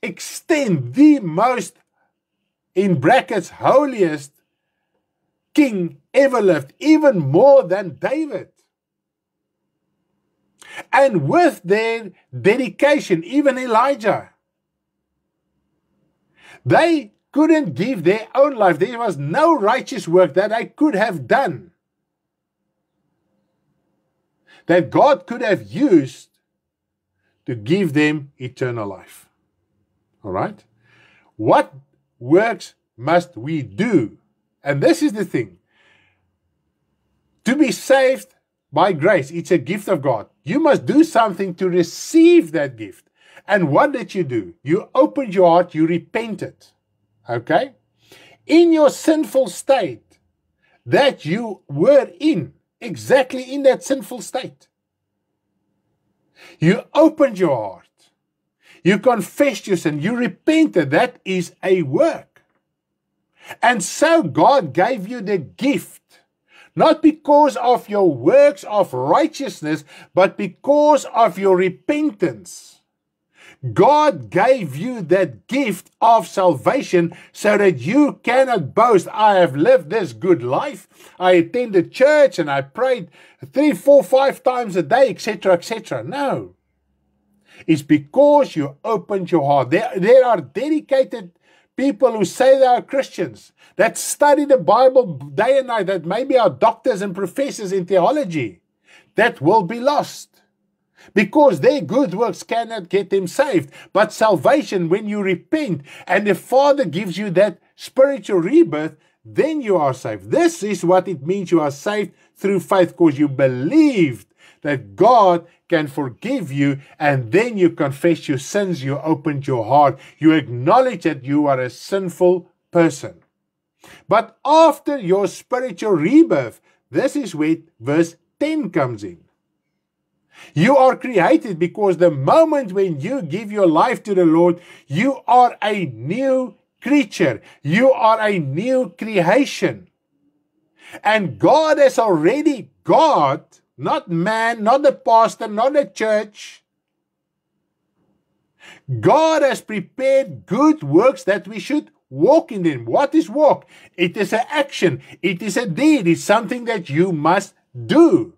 extent the most, in brackets, holiest king ever lived, even more than David. And with their dedication, even Elijah, they couldn't give their own life. There was no righteous work that they could have done, that God could have used to give them eternal life. All right? What works must we do? And this is the thing. To be saved by grace, it's a gift of God. You must do something to receive that gift. And what did you do? You opened your heart, you repented. Okay? In your sinful state that you were in, exactly in that sinful state. You opened your heart. You confessed your sin. You repented. That is a work. And so God gave you the gift. Not because of your works of righteousness, but because of your repentance. God gave you that gift of salvation so that you cannot boast, I have lived this good life. I attended church and I prayed 3, 4, 5 times a day, etc., etc. No. It's because you opened your heart. There are dedicated people who say they are Christians, that study the Bible day and night, that maybe are doctors and professors in theology, that will be lost. Because their good works cannot get them saved. But salvation, when you repent and the Father gives you that spiritual rebirth, then you are saved. This is what it means you are saved through faith, because you believed that God can forgive you, and then you confess your sins, you opened your heart, you acknowledge that you are a sinful person. But after your spiritual rebirth, this is where verse 10 comes in. You are created because the moment when you give your life to the Lord, you are a new creature. You are a new creation. And God has already got, not man, not the pastor, not the church. God has prepared good works that we should walk in them. What is walk? It is an action. It is a deed. It's something that you must do.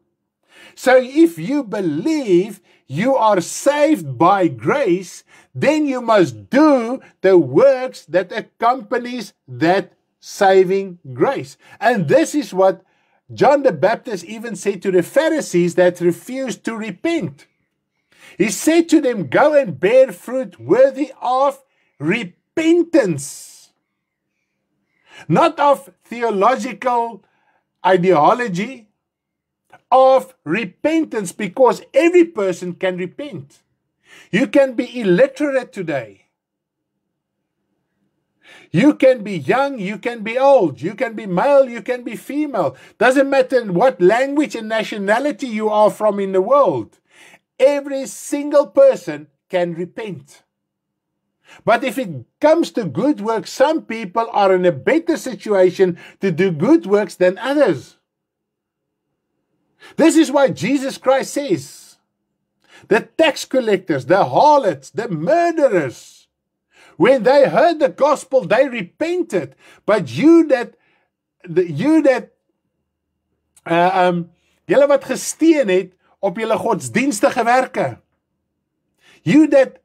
So if you believe you are saved by grace, then you must do the works that accompanies that saving grace. And this is what John the Baptist even said to the Pharisees that refused to repent. He said to them, go and bear fruit worthy of repentance. Not of theological ideology, of repentance, because every person can repent. You can be illiterate today. You can be young, you can be old, you can be male, you can be female. Doesn't matter what language and nationality you are from in the world. Every single person can repent. But if it comes to good works, some people are in a better situation to do good works than others. This is why Jesus Christ says, the tax collectors, the harlots, the murderers, when they heard the gospel, they repented. But julle wat gesteen het op julle godsdienstige werke. You that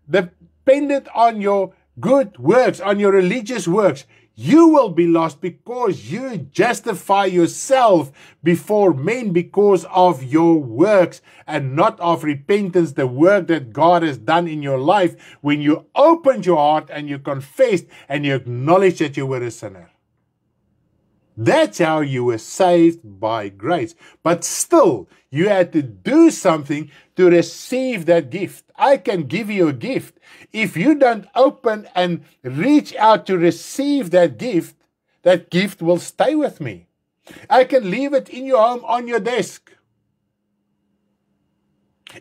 depended on your good works, on your religious works, you will be lost because you justify yourself before men because of your works and not of repentance, the work that God has done in your life when you opened your heart and you confessed and you acknowledged that you were a sinner. That's how you were saved by grace. But still, you had to do something to receive that gift. I can give you a gift. If you don't open and reach out to receive that gift will stay with me. I can leave it in your home on your desk.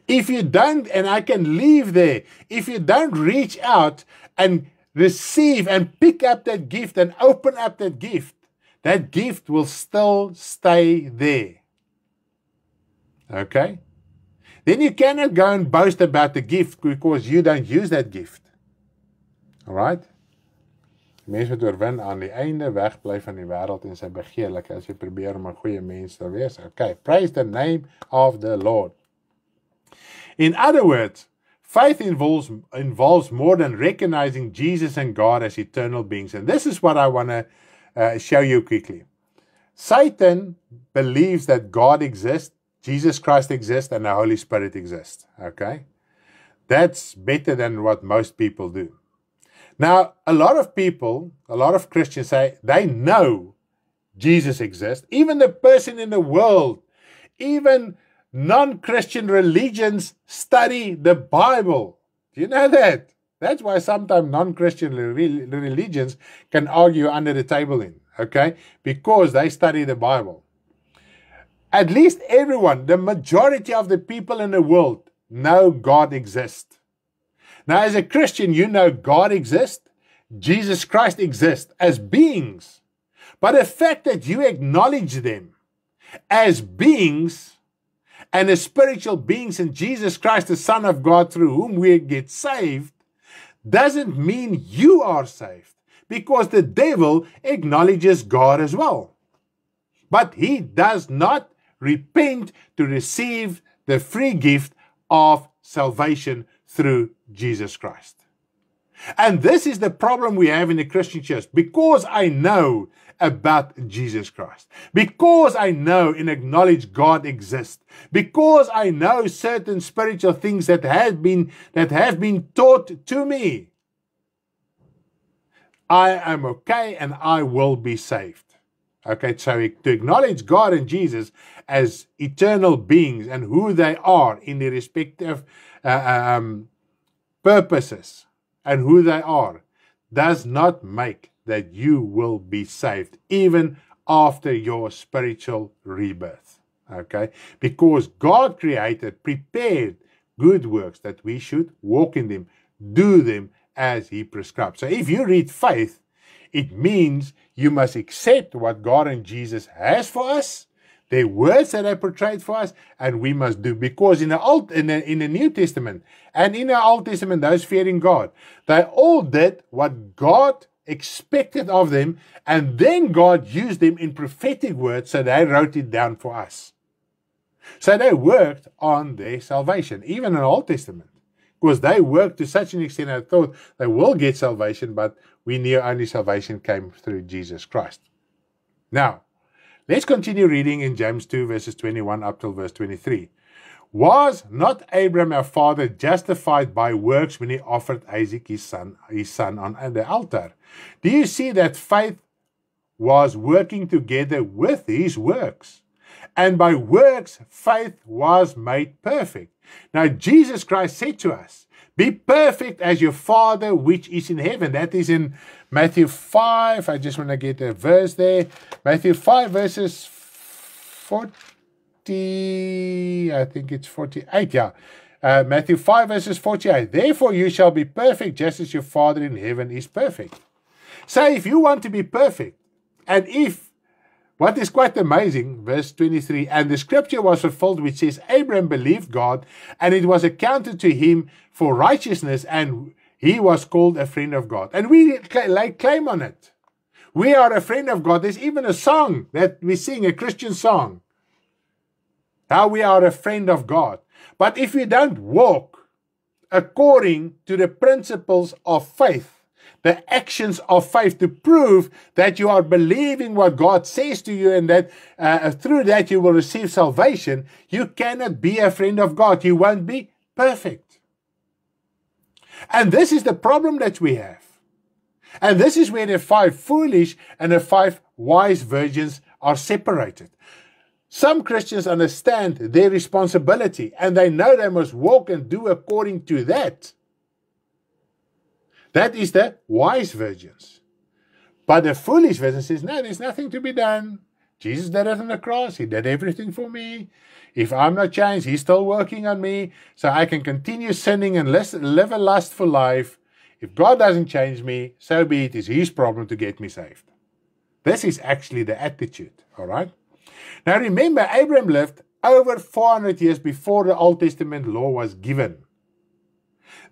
If you don't, and I can leave there, if you don't reach out and receive and pick up that gift and open up that gift will still stay there. Okay? Then you cannot go and boast about the gift because you don't use that gift. Alright? Mens moet oorwin aan die einde, wegbly van die wêreld en sy begeerlike as jy probeer om 'n goeie mens te wees. Okay, praise the name of the Lord. In other words, faith involves more than recognizing Jesus and God as eternal beings. And this is what I want to show you quickly. Satan believes that God exists, Jesus Christ exists, and the Holy Spirit exists. Okay? That's better than what most people do. Now, a lot of people, a lot of Christians say they know Jesus exists. Even the person in the world, even non-Christian religions study the Bible. Do you know that? That's why sometimes non-Christian religions can argue under the table in, okay? Because they study the Bible. At least everyone, the majority of the people in the world know God exists. Now, as a Christian, you know God exists, Jesus Christ exists as beings. But the fact that you acknowledge them as beings and as spiritual beings in Jesus Christ, the Son of God, through whom we get saved, doesn't mean you are saved, because the devil acknowledges God as well. But he does not repent to receive the free gift of salvation through Jesus Christ. And this is the problem we have in the Christian church. Because I know about Jesus Christ, because I know and acknowledge God exists, because I know certain spiritual things that have been taught to me, I am okay and I will be saved. Okay, so to acknowledge God and Jesus as eternal beings and who they are in their respective purposes and who they are, does not make that you will be saved, even after your spiritual rebirth. Okay? Because God prepared good works that we should walk in them, do them as He prescribed. So if you read faith, it means you must accept what God and Jesus has for us, the words that they portrayed for us, and we must do. Because in the New Testament and in the Old Testament, those fearing God, they all did what God expected of them, and then God used them in prophetic words, so they wrote it down for us. So they worked on their salvation, even in the Old Testament. Because they worked to such an extent, I thought they will get salvation, but we knew only salvation came through Jesus Christ. Now, let's continue reading in James 2, verses 21 up till verse 23. Was not Abraham our father justified by works when he offered Isaac his son on the altar? Do you see that faith was working together with his works? And by works, faith was made perfect. Now, Jesus Christ said to us, be perfect as your Father which is in heaven. That is in Matthew 5. I just want to get a verse there. Matthew 5 verses 40, I think it's 48, yeah. Matthew 5 verses 48. Therefore you shall be perfect just as your Father in heaven is perfect. So if you want to be perfect, and if, what is quite amazing, verse 23, and the scripture was fulfilled which says, Abraham believed God, and it was accounted to him for righteousness, and he was called a friend of God. And we lay claim on it. We are a friend of God. There's even a song that we sing, a Christian song, how we are a friend of God. But if we don't walk according to the principles of faith, the actions of faith to prove that you are believing what God says to you, and that through that you will receive salvation, you cannot be a friend of God. You won't be perfect. And this is the problem that we have. And this is where the 5 foolish and the 5 wise virgins are separated. Some Christians understand their responsibility, and they know they must walk and do according to that. That is the wise virgins. But the foolish virgin says, no, there's nothing to be done. Jesus did it on the cross. He did everything for me. If I'm not changed, He's still working on me, so I can continue sinning and live a lustful life. If God doesn't change me, so be it. It's His problem to get me saved. This is actually the attitude, all right? Now remember, Abraham lived over 400 years before the Old Testament law was given.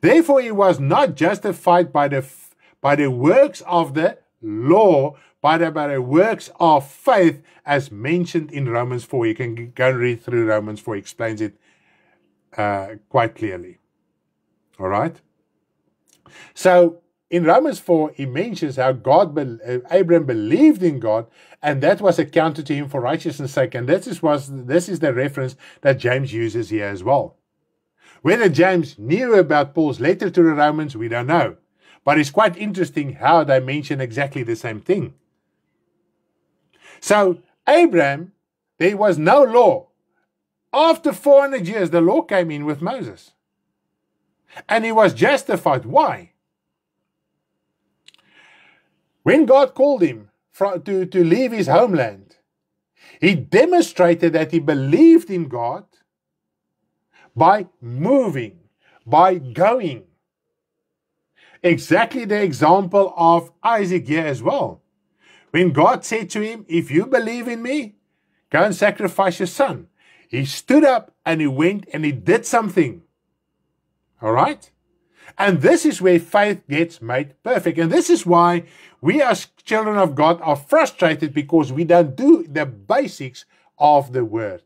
Therefore, he was not justified by the works of the law, but by the works of faith, as mentioned in Romans 4. You can go and read through Romans 4. It explains it quite clearly. All right? So, in Romans 4, he mentions how Abraham believed in God, and that was accounted to him for righteousness' sake. And this is the reference that James uses here as well. Whether James knew about Paul's letter to the Romans, we don't know. But it's quite interesting how they mention exactly the same thing. So, Abraham, there was no law. After 400 years, the law came in with Moses. And he was justified. Why? When God called him to leave his homeland, he demonstrated that he believed in God by moving, by going. Exactly the example of Isaac here as well. When God said to him, if you believe in me, go and sacrifice your son. He stood up and he went and he did something. All right? And this is where faith gets made perfect. And this is why we as children of God are frustrated, because we don't do the basics of the word.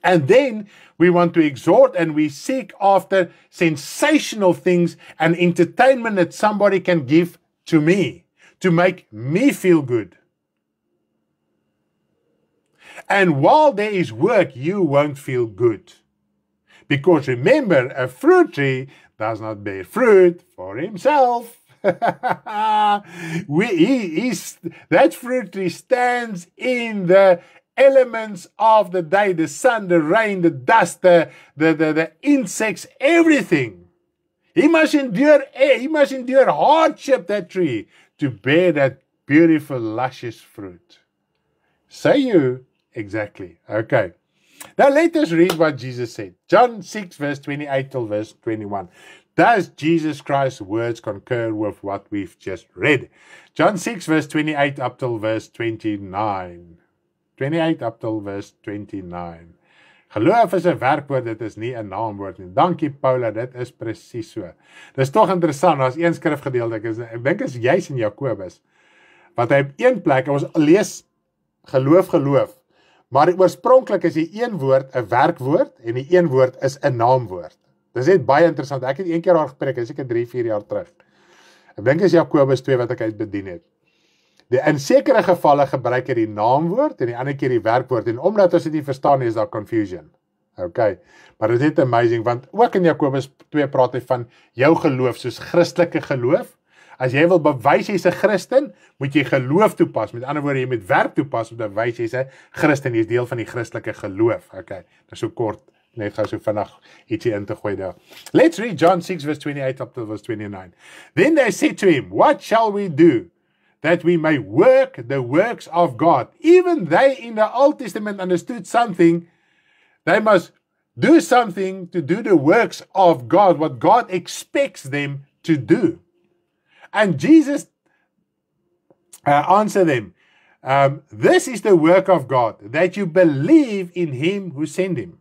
And then we want to exhort and we seek after sensational things and entertainment that somebody can give to me to make me feel good. And while there is work, you won't feel good. Because remember, a fruit tree does not bear fruit for himself. That fruit tree stands in the elements of the day, the sun, the rain, the dust, the insects, everything. He must endure hardship, that tree, to bear that beautiful, luscious fruit. So you Exactly. Okay. Now let us read what Jesus said. John 6 verse 28 till verse 21. Does Jesus Christ's words concur with what we've just read? John 6 verse 28 up till verse 29. 28 up till verse 29. Geloof is 'n werkwoord, dit is nie 'n naamwoord nie. Dankie Paula, dit is presies so. Dis tog interessant, daar's een skrifgedeelte, ek dink is juis in Jakobus, wat hy op een plek, ons lees geloof, maar die oorspronklik is die een woord 'n werkwoord en die een woord is 'n naamwoord. Dis net baie interessant. Ek het een keer daar gepreek, is seker 3-4 jaar terug. Ek dink is Jakobus 2 wat ek uit bedien het. In sekere gevalle gebruik hy die naamwoord en die ander keer die werkwoord, en omdat ons dit nie verstaan nie, is daar confusion. Okay, maar dit is net amazing, want ook in Jakobus 2 praat hy van jou geloof, soos Christelike geloof. As jy wil bewys jy's 'n Christen, moet jy geloof toepas. Met ander woorde, jy moet werk toepas om te bewys jy's 'n Christen, jy's deel van die Christelike geloof. Okay, dis so kort, net gou so vinnig ietsie in te gooi daar. Let's read John 6 verse 28 up to verse 29. Then they said to him, what shall we do that we may work the works of God? Even they in the Old Testament understood something. They must do something to do the works of God, what God expects them to do. And Jesus answered them, this is the work of God, that you believe in him who sent him.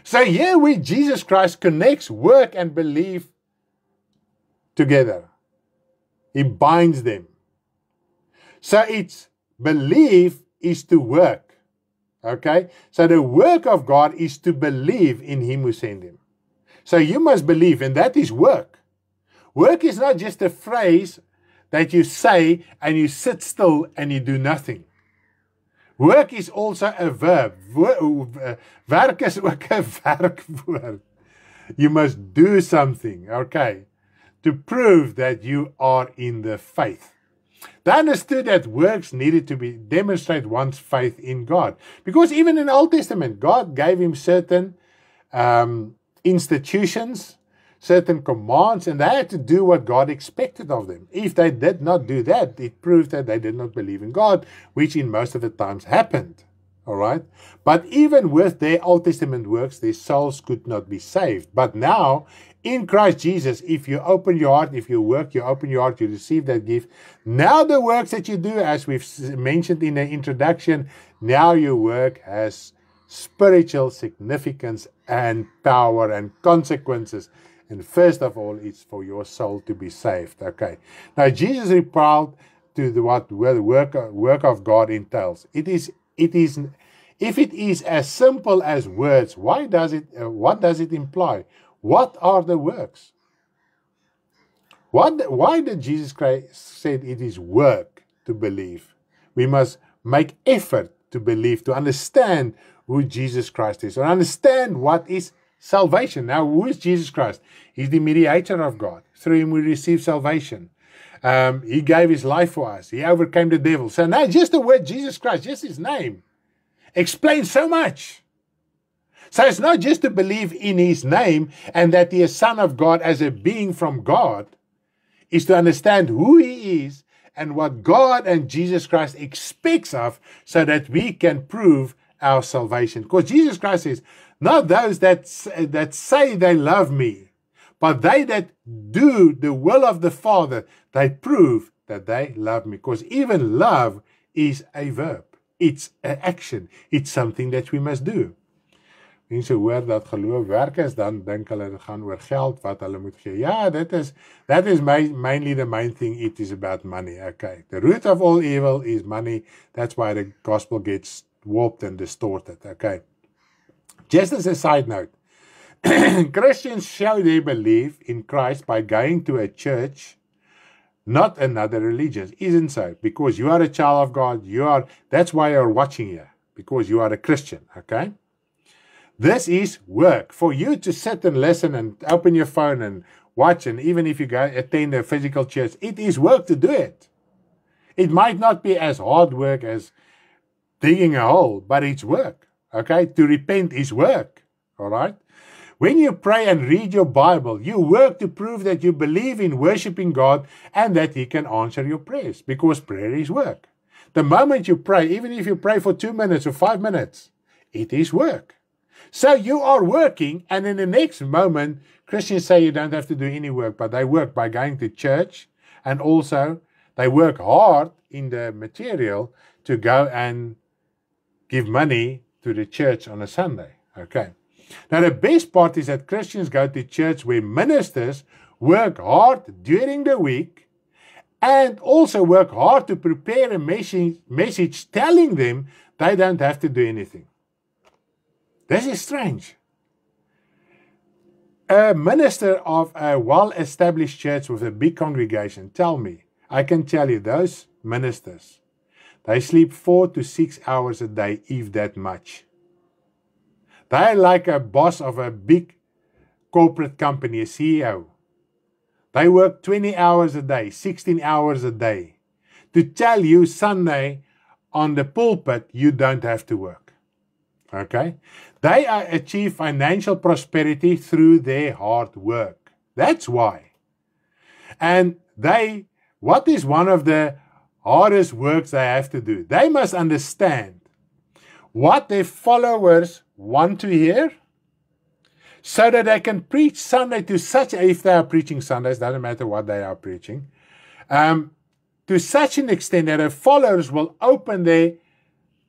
So here where Jesus Christ connects work and belief together. He binds them. So it's belief is to work. Okay? So the work of God is to believe in him who sent him. So you must believe, and that is work. Work is not just a phrase that you say and you sit still and you do nothing. Work is also a verb. Werk is ook 'n werkwoord. You must do something, okay, to prove that you are in the faith. They understood that works needed to demonstrate one's faith in God. Because even in the Old Testament, God gave him certain institutions, certain commands, and they had to do what God expected of them. If they did not do that, it proved that they did not believe in God, which in most of the times happened. All right? But even with their Old Testament works, their souls could not be saved. But now, in Christ Jesus, if you open your heart, if you work, you open your heart, you receive that gift. Now the works that you do, as we've mentioned in the introduction, now your work has spiritual significance and power and consequences. And first of all, it's for your soul to be saved. Okay. Now, Jesus replied to what the work of God entails. If it is as simple as words, what does it imply? What are the works? Why did Jesus Christ say it is work to believe? We must make effort to believe, to understand who Jesus Christ is, or understand what is salvation. Now, who is Jesus Christ? He's the mediator of God. Through him we receive salvation. He gave his life for us. He overcame the devil. So now just the word Jesus Christ, just his name, explains so much. So it's not just to believe in his name and that he is Son of God as a being from God. It's to understand who he is and what God and Jesus Christ expects of, so that we can prove our salvation. Because Jesus Christ says, not those that say they love me, but they that do the will of the Father, they prove that they love me. Because even love is a verb. It's an action. It's something that we must do. Mense hoor dat geloof werk is, dan dink hulle dit gaan oor geld wat hulle moet gee. Ja, that is mainly the main thing. It is about money. Okay. The root of all evil is money. That's why the gospel gets warped and distorted. Okay. Just as a side note, Christians show their belief in Christ by going to a church, not another religion. Isn't so? Because you are a child of God, that's why you're watching here, because you are a Christian, okay? This is work. For you to sit and listen and open your phone and watch, and even if you go attend a physical church, it is work to do it. It might not be as hard work as digging a hole, but it's work. Okay, to repent is work. All right. When you pray and read your Bible, you work to prove that you believe in worshiping God and that he can answer your prayers, because prayer is work. The moment you pray, even if you pray for 2 minutes or 5 minutes, it is work. So you are working, and in the next moment, Christians say you don't have to do any work, but they work by going to church, and also they work hard in the material to go and give money to the church on a Sunday. Okay. Now the best part is that Christians go to church where ministers work hard during the week and also work hard to prepare a message telling them they don't have to do anything. This is strange. A minister of a well-established church with a big congregation, tell me, I can tell you, those ministers, they sleep 4 to 6 hours a day, if that much. They're like a boss of a big corporate company, a CEO. They work 20 hours a day, 16 hours a day, to tell you Sunday on the pulpit you don't have to work. Okay? They achieve financial prosperity through their hard work. That's why. And what is one of the hardest works they have to do? They must understand what their followers want to hear, so that they can preach Sunday to if they are preaching Sundays, doesn't matter what they are preaching, to such an extent that their followers will open their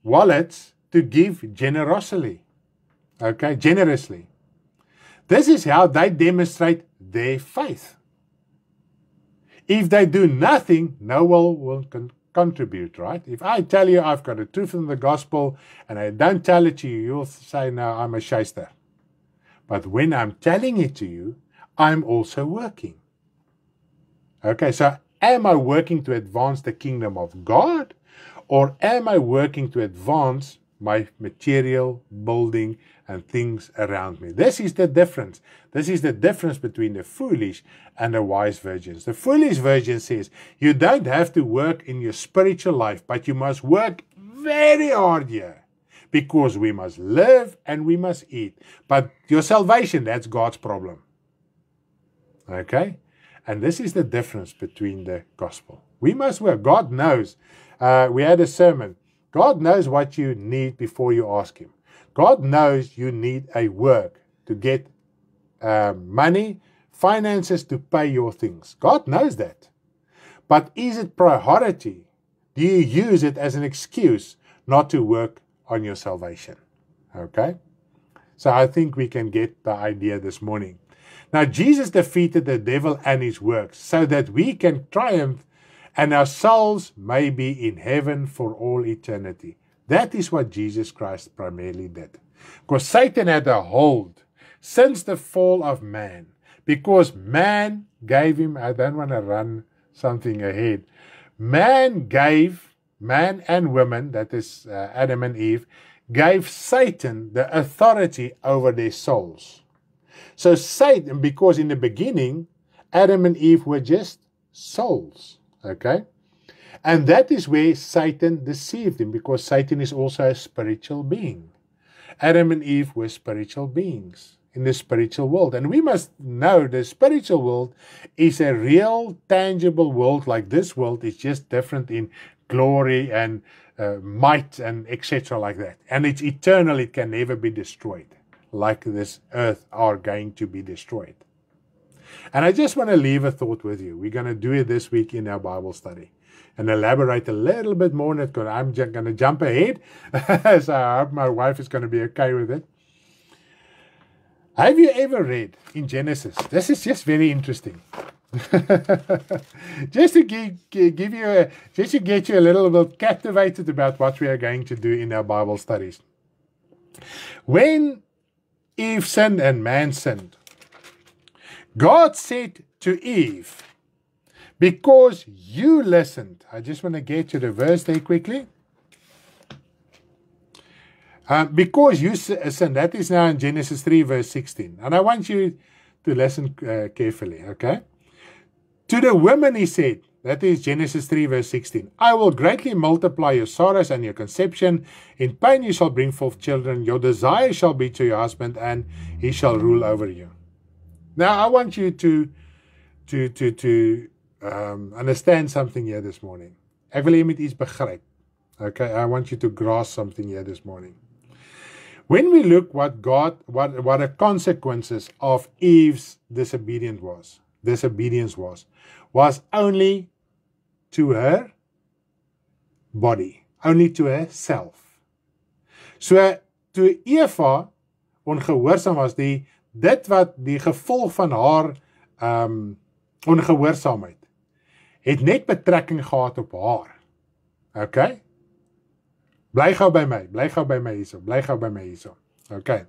wallets to give generously. Okay, generously. This is how they demonstrate their faith. If they do nothing, no one will contribute, right? If I tell you I've got the truth in the gospel and I don't tell it to you, you'll say, no, I'm a shyster. But when I'm telling it to you, I'm also working. Okay, so am I working to advance the kingdom of God, or am I working to advance my material, building, and things around me? This is the difference. This is the difference between the foolish and the wise virgins. The foolish virgin says, you don't have to work in your spiritual life, but you must work very hard here. Because we must live and we must eat. But your salvation, that's God's problem. Okay? And this is the difference between the gospel. We must work. God knows. We had a sermon. God knows what you need before you ask Him. God knows you need a work to get money, finances to pay your things. God knows that. But is it priority? Do you use it as an excuse not to work on your salvation? Okay? So I think we can get the idea this morning. Now, Jesus defeated the devil and his works so that we can triumph and our souls may be in heaven for all eternity. That is what Jesus Christ primarily did. Because Satan had a hold since the fall of man. Because man gave him, I don't want to run something ahead. Man and women, that is Adam and Eve, gave Satan the authority over their souls. So Satan, because in the beginning, Adam and Eve were just souls, okay? And that is where Satan deceived him, because Satan is also a spiritual being. Adam and Eve were spiritual beings in the spiritual world. And we must know the spiritual world is a real, tangible world. Like this world is just different in glory and might and etc. like that. And it's eternal. It can never be destroyed, like this earth are going to be destroyed. And I just want to leave a thought with you. We're going to do it this week in our Bible study and elaborate a little bit more on it, because I'm just going to jump ahead. So I hope my wife is going to be okay with it. Have you ever read in Genesis? This is just very interesting. Just to give you just to get you a little bit captivated about what we are going to do in our Bible studies. When Eve sinned and man sinned, God said to Eve, because you listened. I just want to get to the verse there quickly. Because you sinned. That is now in Genesis 3 verse 16. And I want you to listen carefully, okay? To the women he said, that is Genesis 3 verse 16, I will greatly multiply your sorrows and your conception. In pain you shall bring forth children. Your desire shall be to your husband, and he shall rule over you. Now I want you to understand something here this morning. Ek wil hê jy moet iets begryp. Okay, I want you to grasp something here this morning. When we look what the consequences of Eve's disobedience was only to her body, only to herself. So, toe Eva ongehoorsaam was, dit wat die gevolg van haar ongehoorsaamheid, het net betrekking gehad op haar. Okay? Bly gou by my hierso. Okay.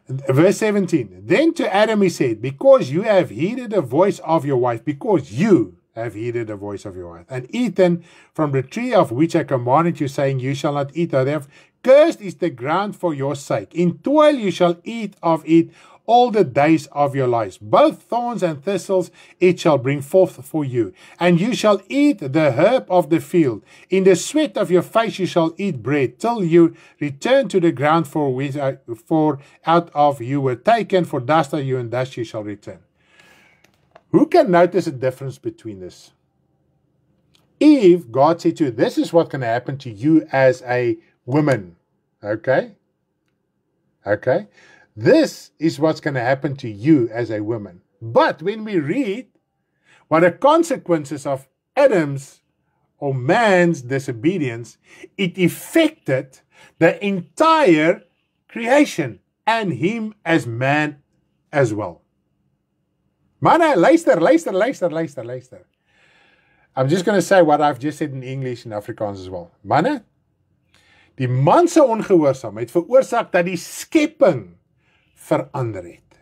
Verse 17. Then to Adam he said, because you have heeded the voice of your wife, and eaten from the tree of which I commanded you, saying, you shall not eat thereof. Cursed is the ground for your sake. In toil you shall eat of it all the days of your lives. Both thorns and thistles it shall bring forth for you. And you shall eat the herb of the field. In the sweat of your face you shall eat bread, till you return to the ground for out of you were taken, for dust are you, and dust you shall return. Who can notice a difference between this? Eve, God said to her, this is what can happen to you as a woman. Okay? This is what's going to happen to you as a woman. But when we read what the consequences of Adam's or man's disobedience, it affected the entire creation and him as man as well. Manne, luister. I'm just going to say what I've just said in English and Afrikaans as well. Manne, die man se ongehoorsaamheid veroorsaak dat die skepping verander het.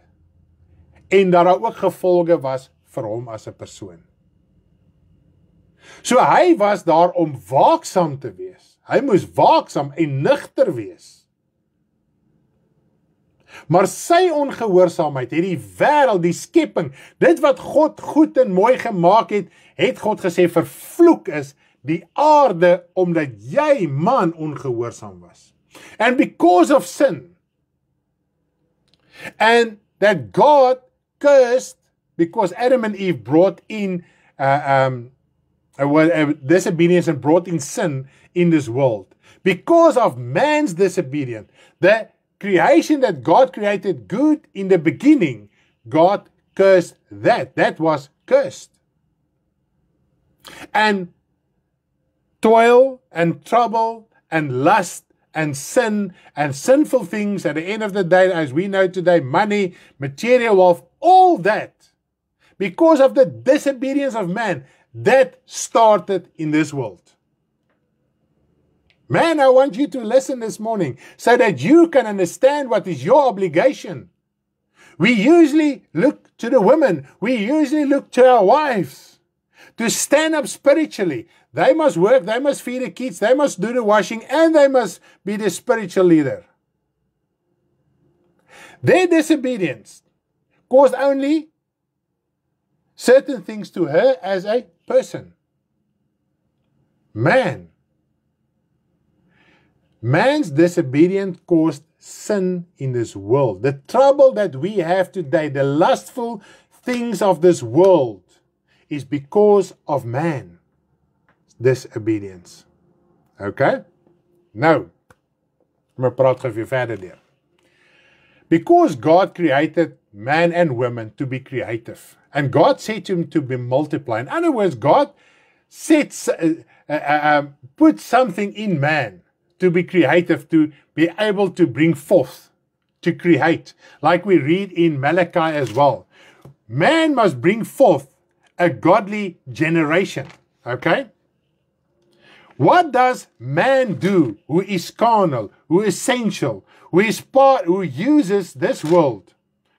En dat daar ook gevolge was vir hom as 'n persoon. So hy was daar om waaksaam te wees. Hy moes waaksaam en nugter wees. Maar sy ongehoorsaamheid het die wêreld, die skepping, dit wat God goed en mooi gemaak het God gesê vervloek is die aarde omdat jy man ongehoorsaam was. And because of sin, and that God cursed because Adam and Eve brought in disobedience and brought in sin in this world. Because of man's disobedience, the creation that God created good in the beginning, God cursed that. That was cursed. And toil and trouble and lust and sin and sinful things at the end of the day, as we know today, money, material wealth, all that, because of the disobedience of man, that started in this world. Man, I want you to listen this morning so that you can understand what is your obligation. We usually look to the women. We usually look to our wives to stand up spiritually. They must work, they must feed the kids, they must do the washing, and they must be the spiritual leader. Their disobedience caused only certain things to her as a person. Man's disobedience caused sin in this world. The trouble that we have today, the lustful things of this world, is because of man. Disobedience. Okay? Nou, maar praat gou weer verder deur. Because God created man and woman to be creative. And God said to him to be multiply. In other words, God put something in man to be creative, to be able to bring forth, to create. Like we read in Malachi as well. Man must bring forth a godly generation. Okay? What does man do who is carnal, who is sensual, who uses this world?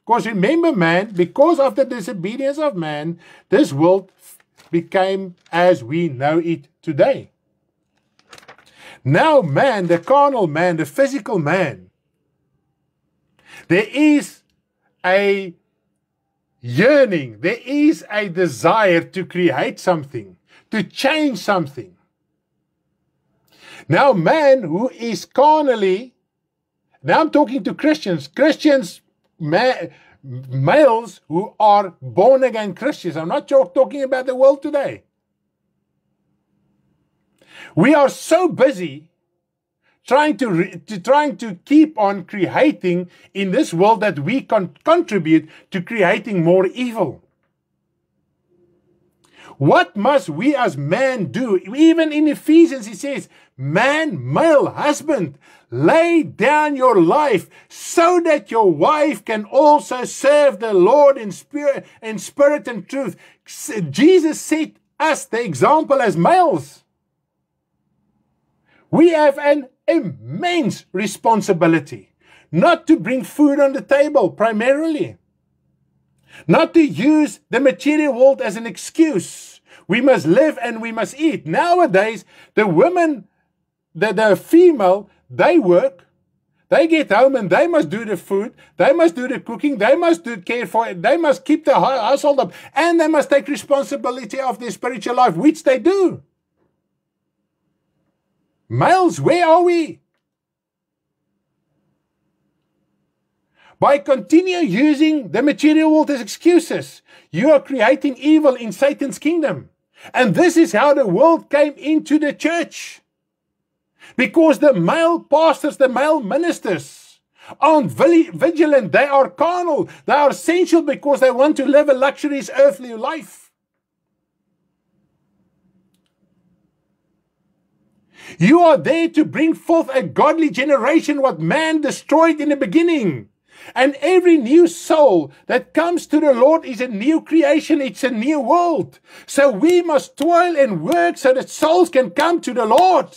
Because remember, man, because of the disobedience of man, this world became as we know it today. Now man, the carnal man, the physical man, there is a yearning, there is a desire to create something, to change something. Now man who is carnally, now I'm talking to Christians, males who are born again Christians. I'm not talking about the world today. We are so busy trying to keep on creating in this world that we can contribute to creating more evil. What must we as men do? Even in Ephesians, he says, man, male, husband, lay down your life so that your wife can also serve the Lord in spirit and truth. Jesus set us the example as males. We have an immense responsibility not to bring food on the table primarily. Not to use the material world as an excuse. We must live and we must eat. Nowadays, the women, the female, they work, they get home and they must do the food, they must do the cooking, they must do care for it, they must keep the household up, and they must take responsibility of their spiritual life, which they do. Males, where are we? By continue using the material world as excuses, you are creating evil in Satan's kingdom. And this is how the world came into the church. Because the male pastors, the male ministers aren't vigilant. They are carnal. They are sensual because they want to live a luxurious earthly life. You are there to bring forth a godly generation, what man destroyed in the beginning. And every new soul that comes to the Lord is a new creation. It's a new world. So we must toil and work so that souls can come to the Lord.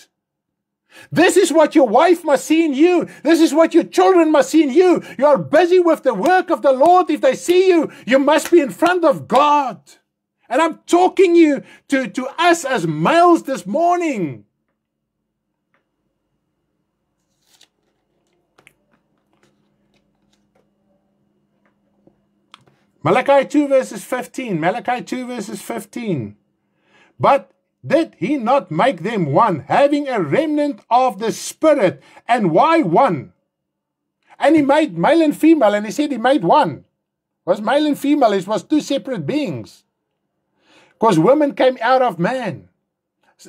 This is what your wife must see in you. This is what your children must see in you. You are busy with the work of the Lord. If they see you, you must be in front of God. And I'm talking you to us as males this morning. Malachi 2 verses 15. Malachi 2 verses 15. But did he not make them one, having a remnant of the Spirit? And why one? And he made male and female, and he said he made one. It was male and female, it was two separate beings. Because women came out of man.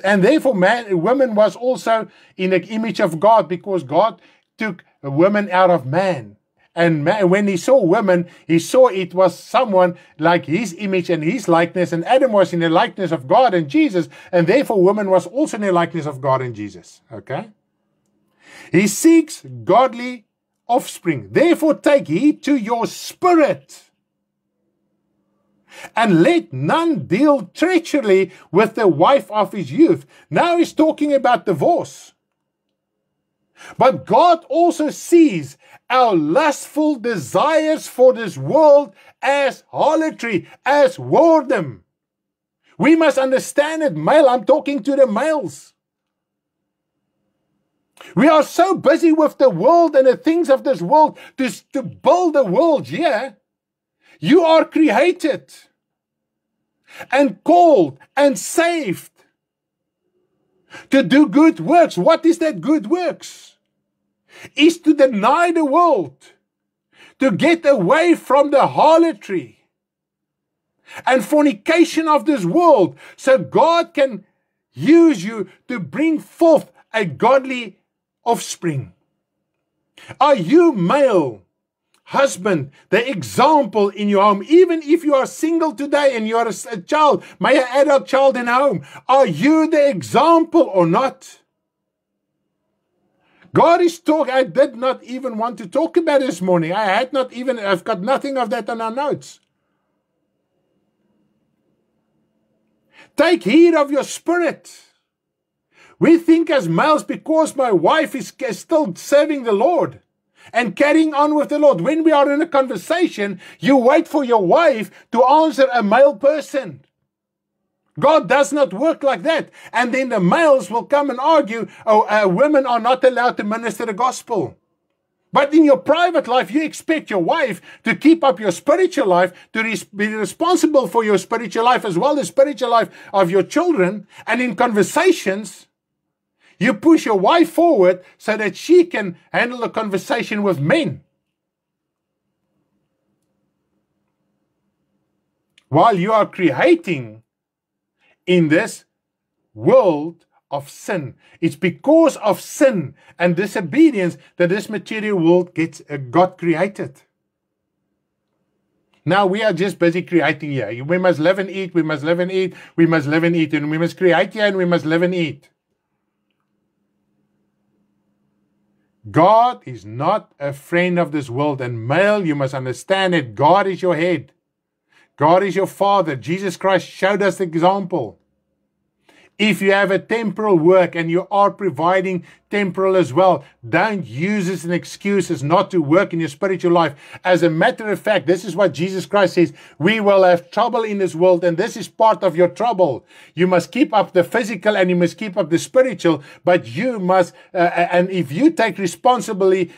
And therefore woman was also in the image of God, because God took a woman out of man. And man, when he saw women, he saw it was someone like his image and his likeness. And Adam was in the likeness of God and Jesus. And therefore woman was also in the likeness of God and Jesus. Okay? He seeks godly offspring. Therefore take heed to your spirit. And let none deal treacherously with the wife of his youth. Now he's talking about divorce. But God also sees our lustful desires for this world as harlotry, as whoredom. We must understand it, male. I'm talking to the males. We are so busy with the world and the things of this world to build the world here. You are created and called and saved to do good works. What is that good works? Is to deny the world, to get away from the harlotry and fornication of this world, so God can use you to bring forth a godly offspring. Are you, male husband, the example in your home? Even if you are single today and you are a child, may an adult child in a home, are you the example or not? God is talking. I did not even want to talk about this morning. I've got nothing of that on our notes. Take heed of your spirit. We think as males, because my wife is still serving the Lord and carrying on with the Lord. When we are in a conversation, you wait for your wife to answer a male person. God does not work like that. And then the males will come and argue, women are not allowed to minister the gospel. But in your private life, you expect your wife to keep up your spiritual life, to be responsible for your spiritual life as well as spiritual life of your children. And in conversations, you push your wife forward so that she can handle a conversation with men. While you are creating in this world of sin. It's because of sin and disobedience that this material world got created. Now we are just busy creating here. We must live and eat, we must live and eat, we must live and eat, and we must create here and we must live and eat. God is not a friend of this world, and male, you must understand it. God is your head. God is your father. Jesus Christ showed us the example. If you have a temporal work and you are providing temporal as well, don't use this as an excuse as not to work in your spiritual life. As a matter of fact, this is what Jesus Christ says. We will have trouble in this world, and this is part of your trouble. You must keep up the physical and you must keep up the spiritual, but you must, and if you take responsibility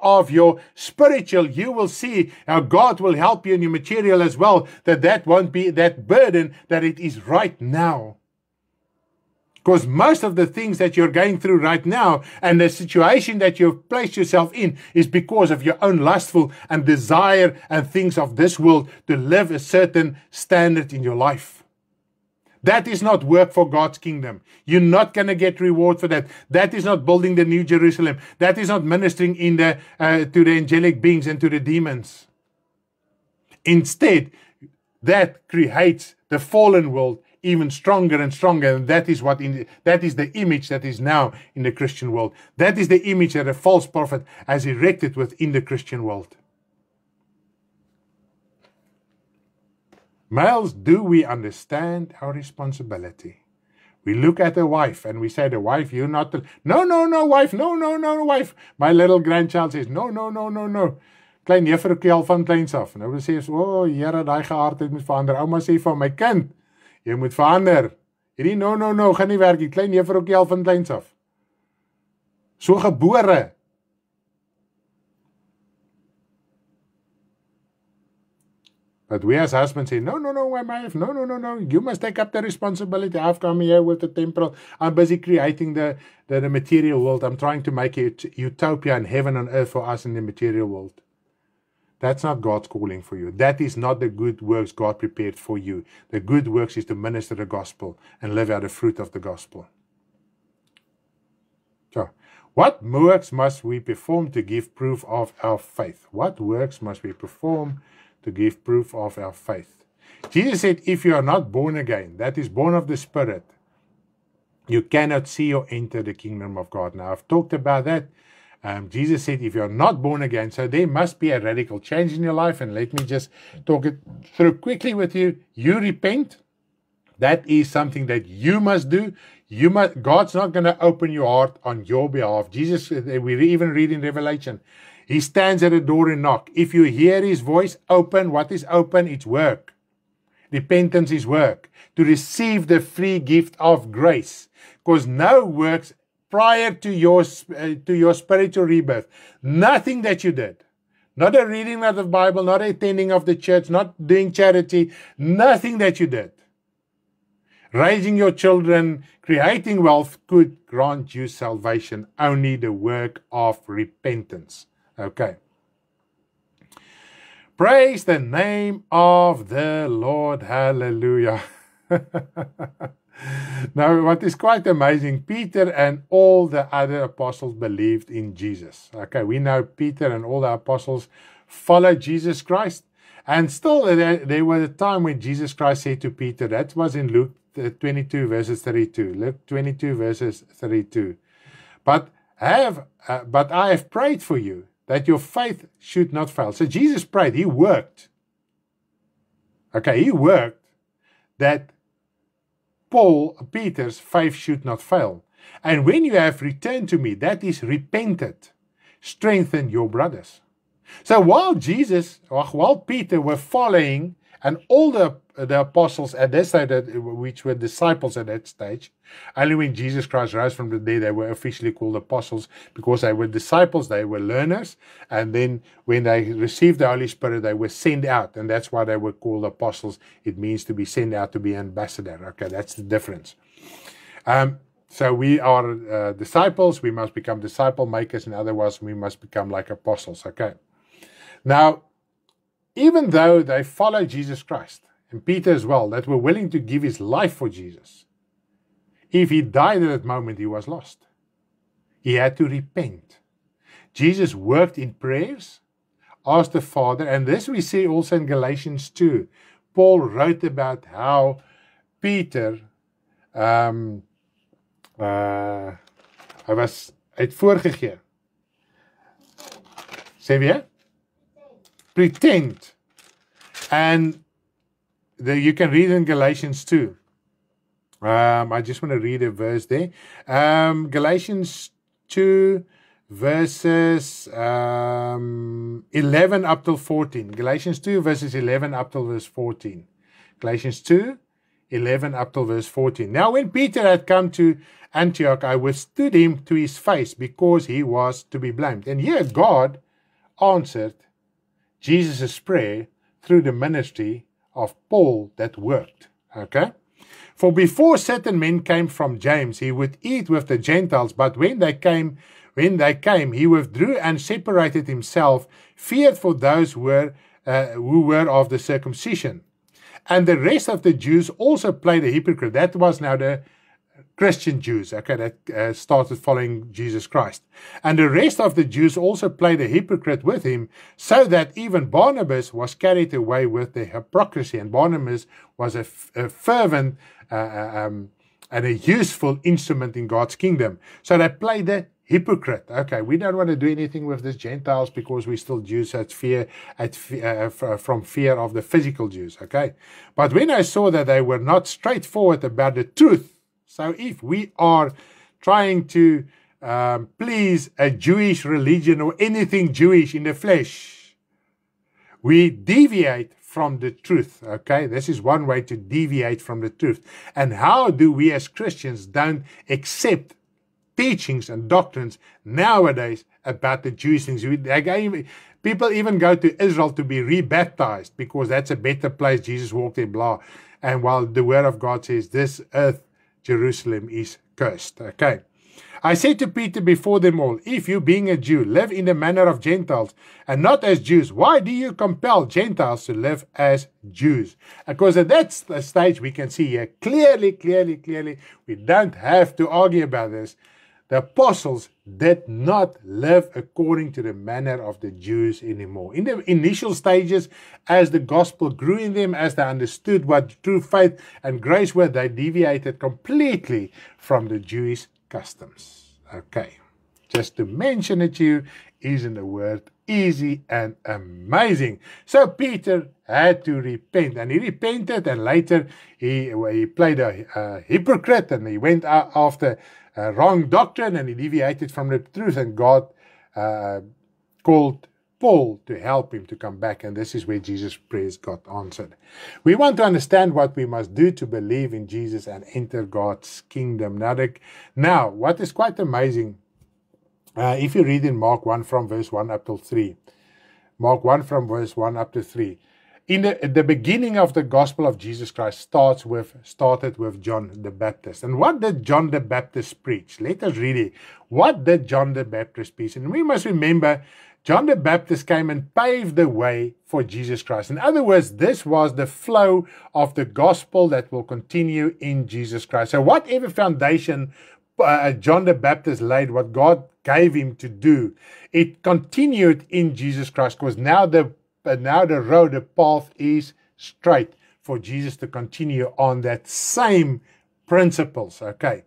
of your spiritual, you will see how God will help you in your material as well, that won't be that burden, that it is right now. Because most of the things that you're going through right now and the situation that you've placed yourself in is because of your own lustful and desire and things of this world to live a certain standard in your life. That is not work for God's kingdom. You're not going to get reward for that. That is not building the New Jerusalem. That is not ministering in to the angelic beings and to the demons. Instead, that creates the fallen world even stronger and stronger, and that is the image that is now in the Christian world. That is the image that a false prophet has erected within the Christian world. Males, do we understand our responsibility? We look at a wife and we say, the wife, you're not the... No, wife, no, wife. My little grandchild says, no. Klein juffroukie al van kleins af. Nou sê sy, Here, daai geaardheid moet verander. Ouma sê van my kind, jy moet verander. Hierdie no, gaan nie werk. Die klein juffroukie al van kleins af. So gebore. But we as husbands say, no, my wife, no. You must take up the responsibility. I've come here with the temporal. I'm busy creating the material world. I'm trying to make it utopia and heaven on earth for us in the material world. That's not God's calling for you. That is not the good works God prepared for you. The good works is to minister the gospel and live out the fruit of the gospel. So, what works must we perform to give proof of our faith? What works must we perform to give proof of our faith? Jesus said, if you are not born again, that is born of the Spirit, you cannot see or enter the kingdom of God. Now, I've talked about that. Jesus said, if you're not born again, so there must be a radical change in your life. And let me just talk it through quickly with you. You repent. That is something that you must do. God's not going to open your heart on your behalf. Jesus, we even read in Revelation, He stands at the door and knock. If you hear His voice, open. What is open? It's work. Repentance is work. To receive the free gift of grace. Because no works prior to your spiritual rebirth. Nothing that you did. Not a reading of the Bible, not a attending of the church, not doing charity. Nothing that you did. Raising your children, creating wealth could grant you salvation. Only the work of repentance. Okay. Praise the name of the Lord. Hallelujah. Now, what is quite amazing, Peter and all the other apostles believed in Jesus. Okay, we know Peter and all the apostles followed Jesus Christ. And still, there was a time when Jesus Christ said to Peter, that was in Luke 22 verses 32. Luke 22 verses 32. But I have prayed for you, that your faith should not fail. So Jesus prayed, He worked. Okay, He worked that Peter's faith should not fail. And when you have returned to me, that is repented, strengthen your brothers. So while Peter were following, and all the apostles at that stage, which were disciples at that stage, only when Jesus Christ rose from the dead, they were officially called apostles, because they were disciples, they were learners, and then when they received the Holy Spirit, they were sent out, and that's why they were called apostles. It means to be sent out, to be an ambassador. Okay, that's the difference. So we are disciples, we must become disciple makers, and otherwise we must become like apostles. Okay. Now, even though they followed Jesus Christ, and Peter as well, that were willing to give his life for Jesus, If he died at that moment, he was lost. He had to repent. Jesus worked in prayers, asked the Father, and this we see also in Galatians 2. Paul wrote about how Peter, hy was uit voorgegee. Sê weer? Pretend. And you can read in Galatians 2. I just want to read a verse there. Galatians 2 verses 11 up till 14. Galatians 2 verses 11 up till verse 14. Galatians 2, 11 up till verse 14. Now when Peter had come to Antioch, I withstood him to his face because he was to be blamed. And here God answered Jesus' prayer through the ministry of Paul that worked. Okay? For before certain men came from James, he would eat with the Gentiles, but when they came, he withdrew and separated himself, feared for those who were of the circumcision. And the rest of the Jews also played a hypocrite. That was now the Christian Jews, okay, that started following Jesus Christ. And the rest of the Jews also played a hypocrite with him, so that even Barnabas was carried away with the hypocrisy. And Barnabas was a fervent and a useful instrument in God's kingdom. So they played a hypocrite. Okay, we don't want to do anything with these Gentiles because we're still Jews from fear of the physical Jews. Okay, but when I saw that they were not straightforward about the truth, so if we are trying to please a Jewish religion or anything Jewish in the flesh, we deviate from the truth. Okay, this is one way to deviate from the truth. And how do we as Christians don't accept teachings and doctrines nowadays about the Jewish things? People even go to Israel to be rebaptized because that's a better place. Jesus walked in, blah. And while the word of God says this earth, Jerusalem, is cursed. Okay. I said to Peter before them all, if you being a Jew live in the manner of Gentiles and not as Jews, why do you compel Gentiles to live as Jews? Because at that stage we can see here clearly, we don't have to argue about this. The apostles did not live according to the manner of the Jews anymore. In the initial stages, as the gospel grew in them, as they understood what true faith and grace were, they deviated completely from the Jewish customs. Okay, just to mention it to you, isn't the word easy and amazing? So Peter had to repent, and he repented, and later he played a hypocrite, and he went after wrong doctrine, and he deviated from the truth, and God called Paul to help him to come back, and this is where Jesus' prayers got answered. We want to understand what we must do to believe in Jesus and enter God's kingdom. Now what is quite amazing, if you read in Mark 1 from verse 1 up to 3, Mark 1 from verse 1 up to 3, in the beginning of the gospel of Jesus Christ started with John the Baptist. And what did John the Baptist preach? Let us read it. What did John the Baptist preach? And we must remember, John the Baptist came and paved the way for Jesus Christ. In other words, this was the flow of the gospel that will continue in Jesus Christ. So whatever foundation John the Baptist laid, what God gave him to do, it continued in Jesus Christ, because now the road, the path is straight for Jesus to continue on that same principles. Okay,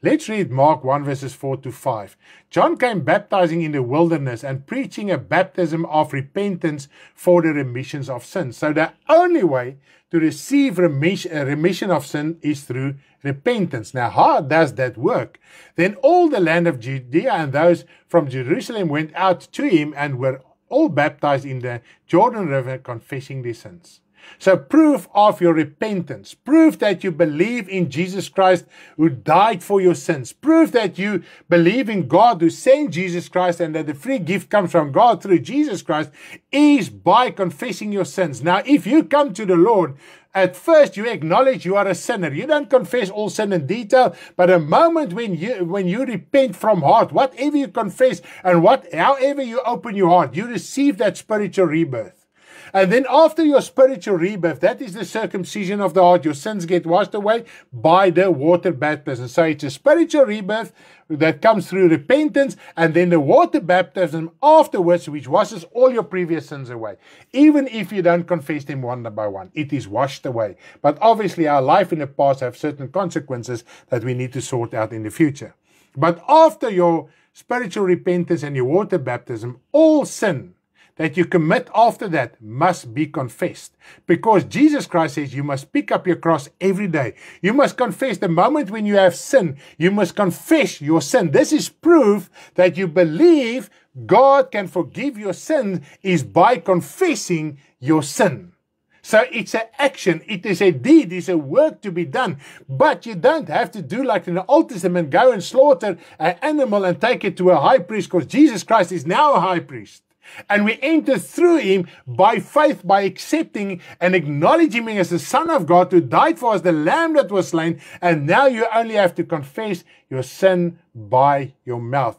let's read Mark 1 verses 4 to 5. John came baptizing in the wilderness and preaching a baptism of repentance for the remissions of sins. So the only way to receive remission of sin is through repentance. Now, how does that work? Then all the land of Judea and those from Jerusalem went out to him and were all baptized in the Jordan River, confessing their sins. So proof of your repentance, proof that you believe in Jesus Christ who died for your sins, proof that you believe in God who sent Jesus Christ and that the free gift comes from God through Jesus Christ, is by confessing your sins. Now, if you come to the Lord, at first you acknowledge you are a sinner. You don't confess all sin in detail, but a moment when you repent from heart, whatever you confess and however you open your heart, you receive that spiritual rebirth. And then after your spiritual rebirth, that is the circumcision of the heart. Your sins get washed away by the water baptism. So it's a spiritual rebirth that comes through repentance, and then the water baptism afterwards, which washes all your previous sins away. Even if you don't confess them one by one, it is washed away. But obviously our life in the past have certain consequences that we need to sort out in the future. But after your spiritual repentance and your water baptism, all sin that you commit after that must be confessed. Because Jesus Christ says you must pick up your cross every day. You must confess the moment when you have sin. You must confess your sin. This is proof that you believe God can forgive your sin is by confessing your sin. So it's an action, it is a deed, it's a work to be done. But you don't have to do like in the Old Testament, go and slaughter an animal and take it to a high priest, because Jesus Christ is now a high priest. And we enter through him by faith, by accepting and acknowledging him as the Son of God who died for us, the Lamb that was slain. And now you only have to confess your sin by your mouth.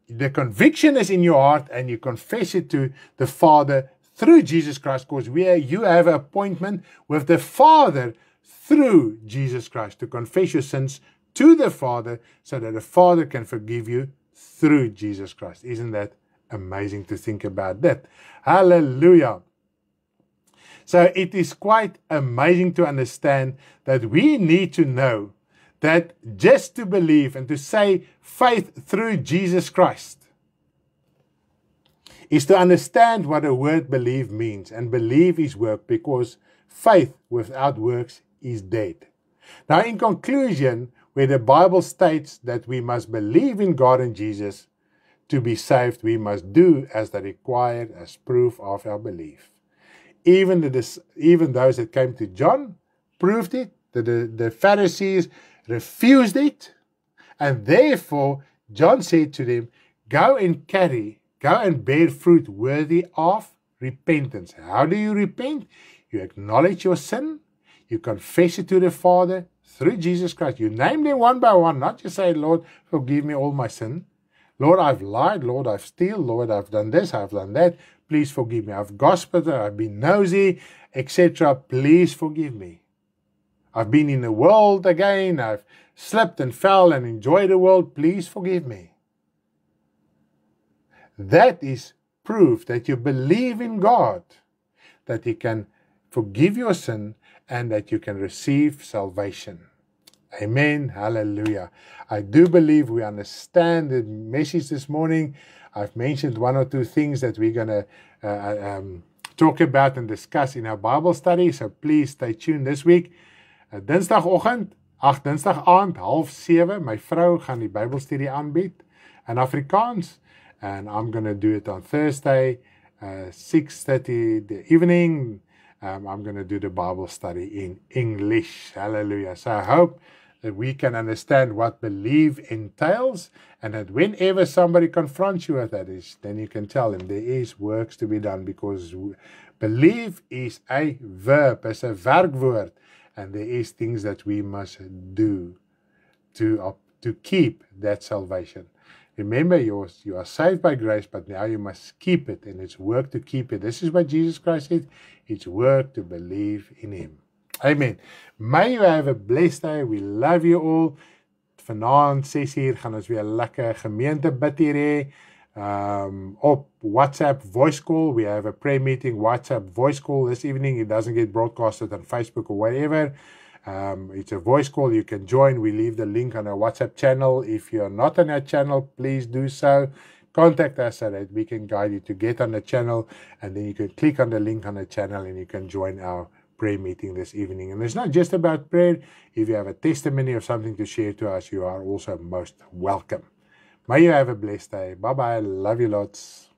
The conviction is in your heart and you confess it to the Father through Jesus Christ, because you have an appointment with the Father through Jesus Christ to confess your sins to the Father so that the Father can forgive you through Jesus Christ. Isn't that amazing to think about that? Hallelujah. So it is quite amazing to understand that we need to know that just to believe and to say faith through Jesus Christ is to understand what the word believe means. And believe is work, because faith without works is dead. Now in conclusion, where the Bible states that we must believe in God and Jesus to be saved, we must do as they required as proof of our belief. Even those that came to John proved it. The Pharisees refused it. And therefore, John said to them, go and bear fruit worthy of repentance. How do you repent? You acknowledge your sin. You confess it to the Father through Jesus Christ. You name them one by one, not just say, Lord, forgive me all my sin. Lord, I've lied. Lord, I've stolen. Lord, I've done this. I've done that. Please forgive me. I've gossiped. I've been nosy, etc. Please forgive me. I've been in the world again. I've slipped and fell and enjoyed the world. Please forgive me. That is proof that you believe in God, that He can forgive your sin and that you can receive salvation. Amen. Hallelujah. I do believe we understand the message this morning. I've mentioned one or two things that we're going to talk about and discuss in our Bible study. So please stay tuned this week. Dinsdagoggend, dinsdag aand, 6:30, my vrou gaan die Bybelstudie aanbied in Afrikaans. And I'm going to do it on Thursday, 6:30 the evening. I'm going to do the Bible study in English. Hallelujah. So I hope that we can understand what believe entails, and that whenever somebody confronts you with that, then you can tell them there is works to be done, because believe is a verb, is a werkwoord, and there is things that we must do to keep that salvation. Remember, you are saved by grace, but now you must keep it, and it's work to keep it. This is what Jesus Christ said. It's work to believe in Him. Amen. May you have a blessed day. We love you all. Vanaand 6:00 gaan ons weer lekker gemeente bid hier hê. Op WhatsApp voice call. We have a prayer meeting, WhatsApp voice call this evening. It doesn't get broadcasted on Facebook or whatever. It's a voice call. You can join. We leave the link on our WhatsApp channel. If you're not on our channel, please do so. Contact us so that we can guide you to get on the channel, and then you can click on the link on the channel and you can join our prayer meeting this evening. And it's not just about prayer. If you have a testimony or something to share to us, you are also most welcome. May you have a blessed day. Bye-bye. Love you lots.